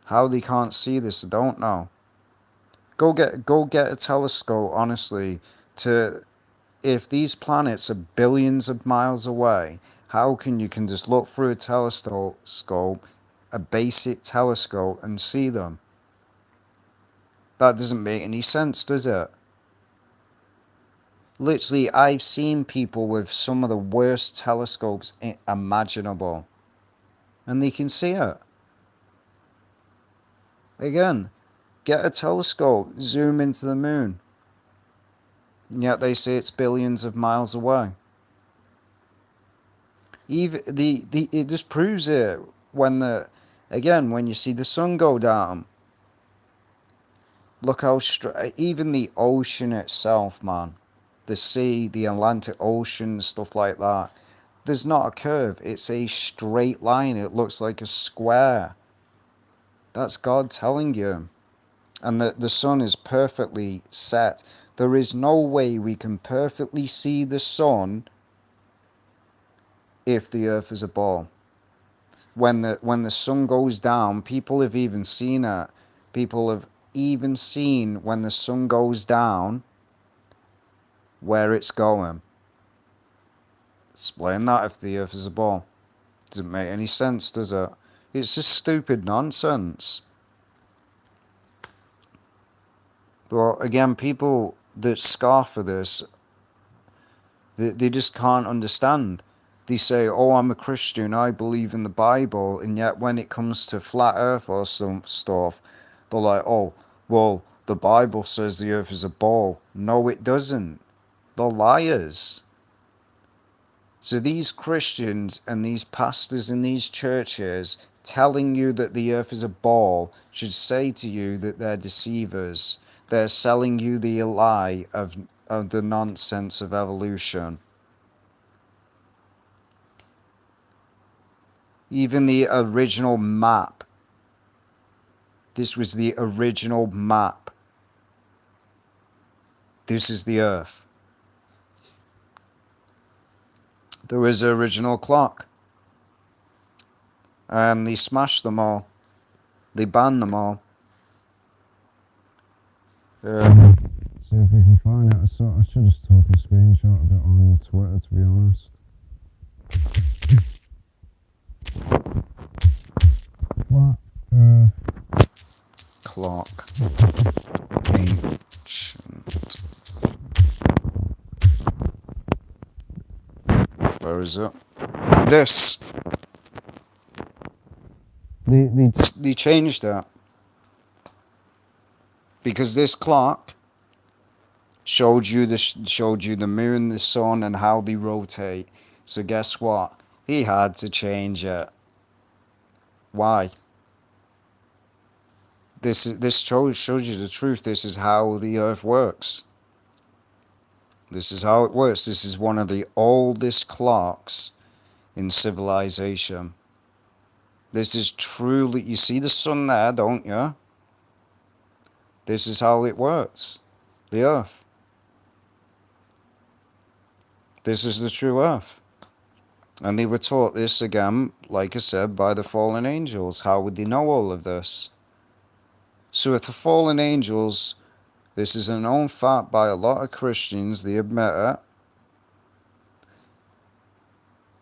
How they can't see this, I don't know. Go get a telescope, honestly, if these planets are billions of miles away, how can you just look through a telescope, a basic telescope, and see them? That doesn't make any sense, does it? Literally, I've seen people with some of the worst telescopes imaginable, and they can see it. Again, get a telescope, zoom into the moon, and yet they say it's billions of miles away. Even it just proves it when when you see the sun go down. Look how even the ocean itself, man, the sea, the Atlantic Ocean, stuff like that. There's not a curve. It's a straight line. It looks like a square. That's God telling you. And the sun is perfectly set. There is no way we can perfectly see the sun if the earth is a ball. When the sun goes down, people have even seen it. People have even seen when the sun goes down where it's going. Explain that if the earth is a ball. Doesn't make any sense, does it? It's just stupid nonsense. But again, people that scoff at this, they just can't understand. They say, oh, I'm a Christian, I believe in the Bible, and yet when it comes to flat earth or some stuff, they're like, oh, well, the Bible says the earth is a ball. No, it doesn't. They're liars. So these Christians and these pastors in these churches telling you that the earth is a ball should say to you that they're deceivers. They're selling you the lie of the nonsense of evolution. Even the original map. This was the original map. This is the earth. There was an original clock. And they smashed them all. They banned them all. See if we can find it. I should just took a screenshot of it on Twitter, to be honest. Flat Earth clock. Ancient. Where is it? This. They changed that. Because this clock showed you the moon, the sun, and how they rotate. So guess what? He had to change it. Why? This shows you the truth. This is how the earth works. This is how it works. This is one of the oldest clocks in civilization. This is truly, you see the sun there, don't you? This is how it works. The earth. This is the true earth. And they were taught this again, like I said, by the fallen angels. How would they know all of this? So if the fallen angels, this is a known fact by a lot of Christians, they admit it.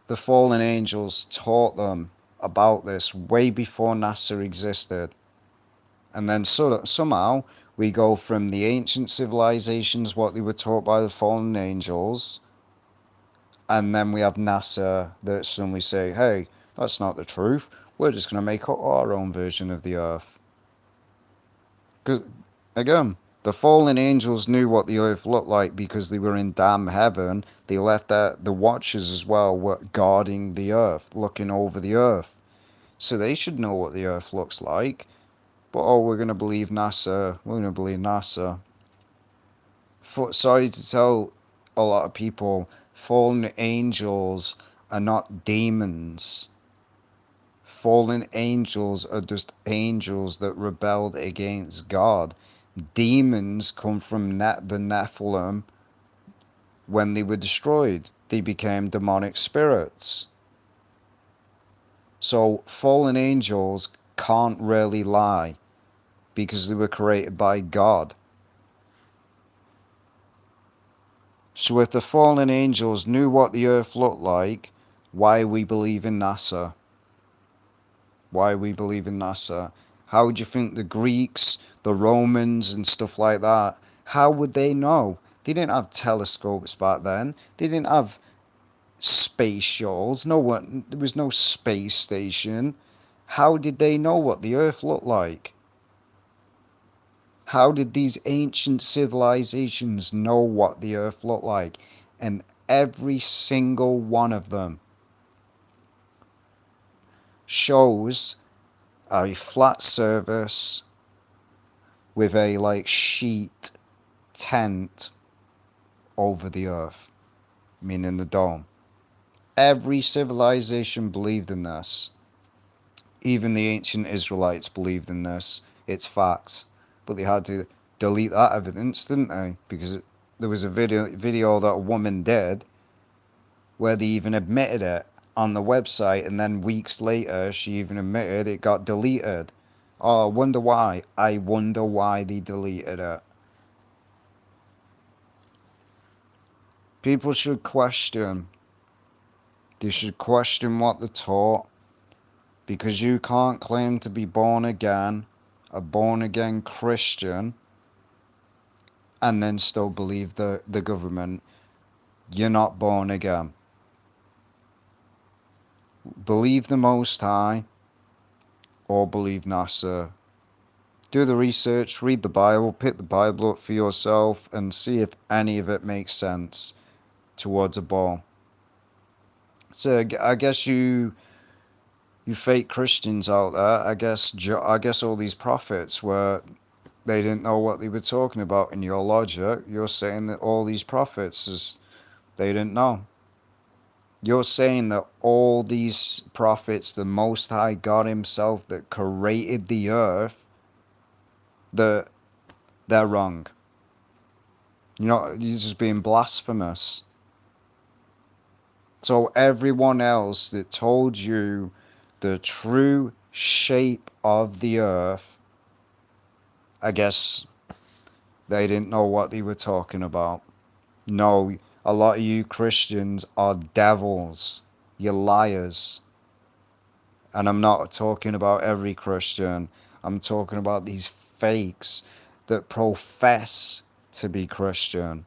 The fallen angels taught them about this way before NASA existed. And then somehow we go from the ancient civilizations, what they were taught by the fallen angels, and then we have NASA that suddenly say, hey, that's not the truth. We're just going to make our own version of the earth. Because, again, the fallen angels knew what the earth looked like because they were in damn heaven. They left the watchers as well were guarding the earth, looking over the earth. So they should know what the earth looks like. But, oh, we're going to believe NASA. We're going to believe NASA. Sorry to tell a lot of people, fallen angels are not demons. Fallen angels are just angels that rebelled against God. Demons come from the Nephilim when they were destroyed. They became demonic spirits. So fallen angels can't really lie because they were created by God. So if the fallen angels knew what the earth looked like, why we believe in NASA? Why we believe in NASA? How would you think the Greeks, the Romans and stuff like that, how would they know? They didn't have telescopes back then. They didn't have space shuttles. There was no space station. How did they know what the earth looked like? How did these ancient civilizations know what the earth looked like? And every single one of them shows a flat surface with a sheet tent over the earth, meaning the dome. Every civilization believed in this. Even the ancient Israelites believed in this. It's facts. But they had to delete that evidence, didn't they? Because there was a video that a woman did where they even admitted it on the website, and then weeks later she even admitted it got deleted. Oh, I wonder why. I wonder why they deleted it. People should question. They should question what they're taught. Because you can't claim to be born again, a born again Christian, and then still believe the government. You're not born again. Believe the Most High or believe NASA. Do the research, read the Bible, pick the Bible up for yourself and see if any of it makes sense towards a ball. So I guess you fake Christians out there, I guess all these prophets they didn't know what they were talking about. In your logic, you're saying that all these prophets they didn't know. You're saying that all these prophets, the Most High God himself that created the earth, they're wrong. You're just being blasphemous. So everyone else that told you the true shape of the earth, I guess they didn't know what they were talking about. No, a lot of you Christians are devils. You're liars. And I'm not talking about every Christian. I'm talking about these fakes that profess to be Christian.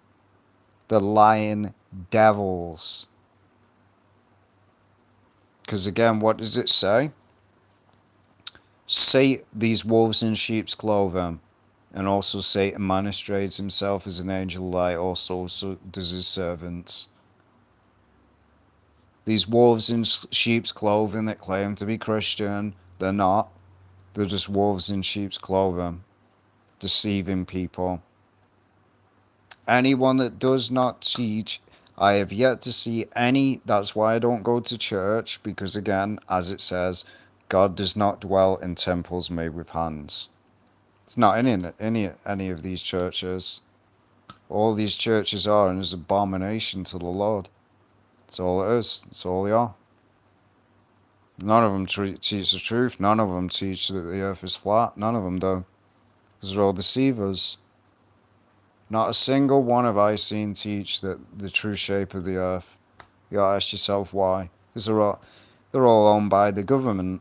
The lying devils. Because again, what does it say? Say these wolves in sheep's clothing. And also Satan manifestates himself as an angel of light, also so does his servants. These wolves in sheep's clothing that claim to be Christian, they're not. They're just wolves in sheep's clothing, deceiving people. Anyone that does not teach, I have yet to see any. That's why I don't go to church, because again, as it says, God does not dwell in temples made with hands. It's not in any of these churches. All these churches are an abomination to the Lord. That's all it is. That's all they are. None of them teach the truth. None of them teach that the earth is flat. None of them do. Because they're all deceivers. Not a single one have I seen teach that the true shape of the earth. You gotta ask yourself why. Because they're all owned by the government.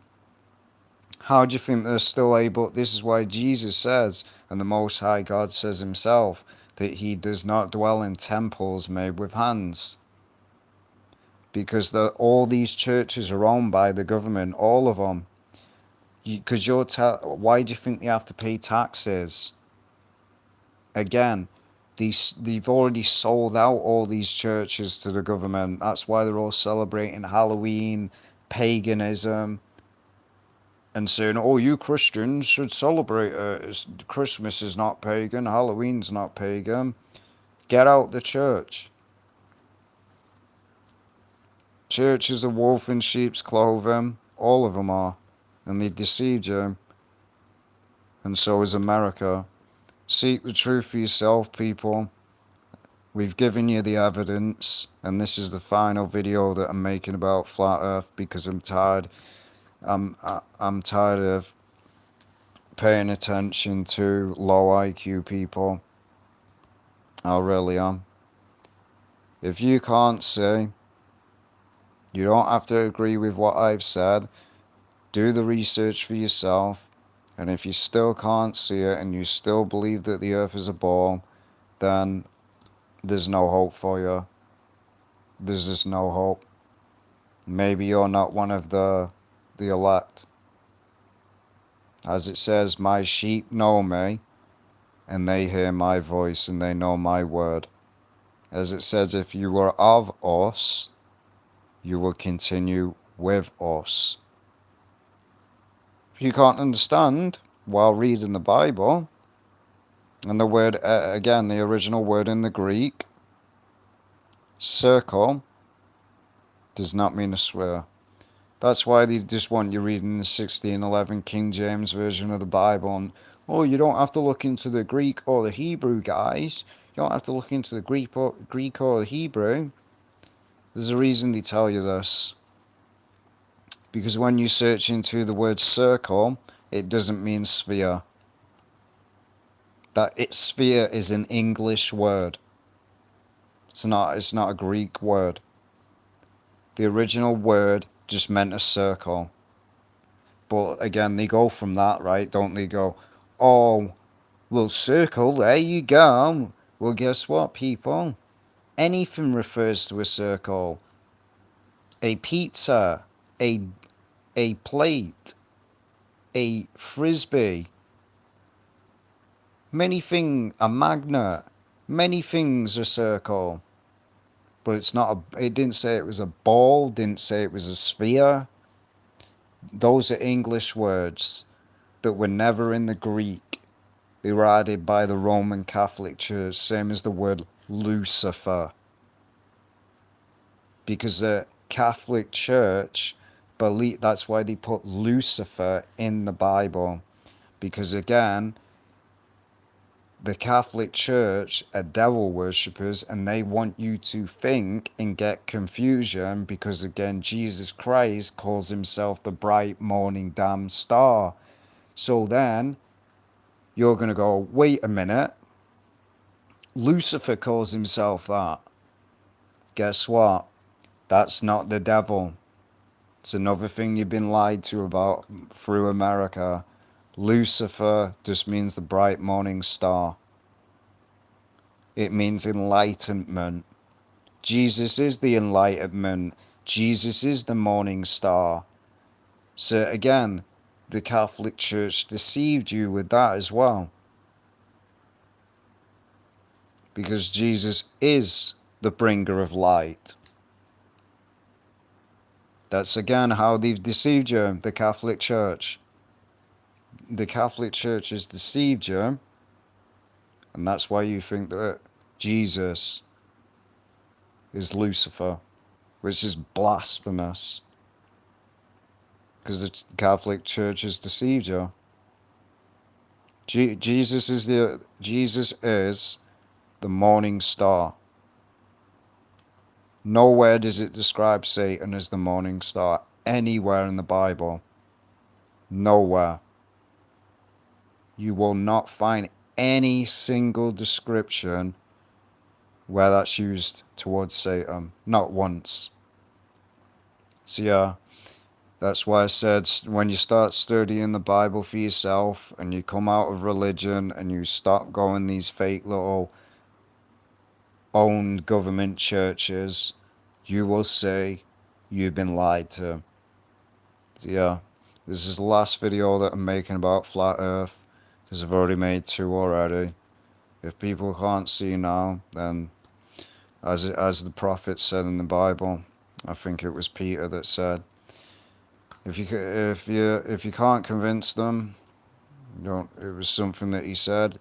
How do you think they're still able? This is why Jesus says, and the Most High God says himself, that he does not dwell in temples made with hands. Because all these churches are owned by the government, all of them. Because why do you think they have to pay taxes? Again, they've already sold out all these churches to the government. That's why they're all celebrating Halloween, paganism, and saying, oh, you Christians should celebrate Christmas is not pagan, Halloween's not pagan. Get out the church. Church is a wolf in sheep's clothing. All of them are. And they deceived you. And so is America. Seek the truth for yourself, people. We've given you the evidence. And this is the final video that I'm making about Flat Earth because I'm tired. I'm tired of paying attention to low IQ people. I really am. If you can't see, you don't have to agree with what I've said. Do the research for yourself. And if you still can't see it and you still believe that the earth is a ball, then there's no hope for you. There's just no hope. Maybe you're not one of the elect. As it says, my sheep know me, and they hear my voice, and they know my word. As it says, if you were of us, you will continue with us. If you can't understand while reading the Bible, and the word, again, the original word in the Greek, circle, does not mean a sphere. That's why they just want you reading the 1611 King James Version of the Bible. And, oh, you don't have to look into the Greek or the Hebrew, guys. You don't have to look into the Greek or the Hebrew. There's a reason they tell you this. Because when you search into the word circle, it doesn't mean sphere. Sphere is an English word. It's not a Greek word. The original word just meant a circle. But again, they go from that, right? Don't they go, oh, well, circle, there you go. Well, guess what, people? Anything refers to a circle. A pizza, a plate, a frisbee, a magnet, many things are circle. But it's not it didn't say it was a ball, didn't say it was a sphere. Those are English words that were never in the Greek. They were added by the Roman Catholic Church, same as the word Lucifer. Because the Catholic Church that's why they put Lucifer in the Bible. Because again, the Catholic Church are devil worshippers, and they want you to think and get confusion because, again, Jesus Christ calls himself the bright morning damn star. So then you're going to go, wait a minute, Lucifer calls himself that. Guess what? That's not the devil. It's another thing you've been lied to about through America. Lucifer just means the bright morning star. It means enlightenment. Jesus is the enlightenment. Jesus is the morning star. So again, the Catholic Church deceived you with that as well. Because Jesus is the bringer of light. That's again how they've deceived you, the Catholic Church. The Catholic Church has deceived you, and that's why you think that Jesus is Lucifer, which is blasphemous. Because the Catholic Church has deceived you. Jesus is the morning star. Nowhere does it describe Satan as the morning star anywhere in the Bible. Nowhere. You will not find any single description where that's used towards Satan. Not once. So yeah, that's why I said when you start studying the Bible for yourself and you come out of religion and you stop going these fake little owned government churches, you will say you've been lied to. So yeah, this is the last video that I'm making about Flat Earth, because I've already made 2 already. If people can't see now, then as the prophet said in the Bible, I think it was Peter that said, if you can't convince them, it was something that he said,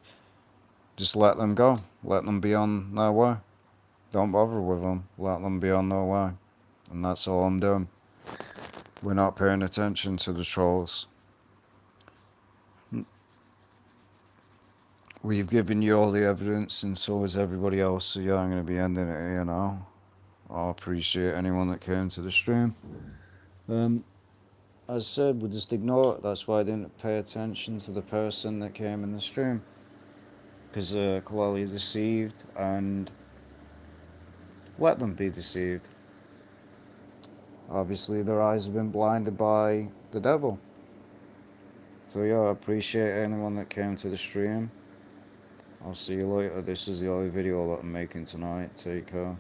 just let them go. Let them be on their way. Don't bother with them. Let them be on their way. And that's all I'm doing. We're not paying attention to the trolls. We've given you all the evidence, and so has everybody else. So yeah, I'm going to be ending it here now. I appreciate anyone that came to the stream. As I said, we'll just ignore it. That's why I didn't pay attention to the person that came in the stream. Because they're clearly deceived, and let them be deceived. Obviously, their eyes have been blinded by the devil. So yeah, I appreciate anyone that came to the stream. I'll see you later. This is the only video that I'm making tonight. Take care.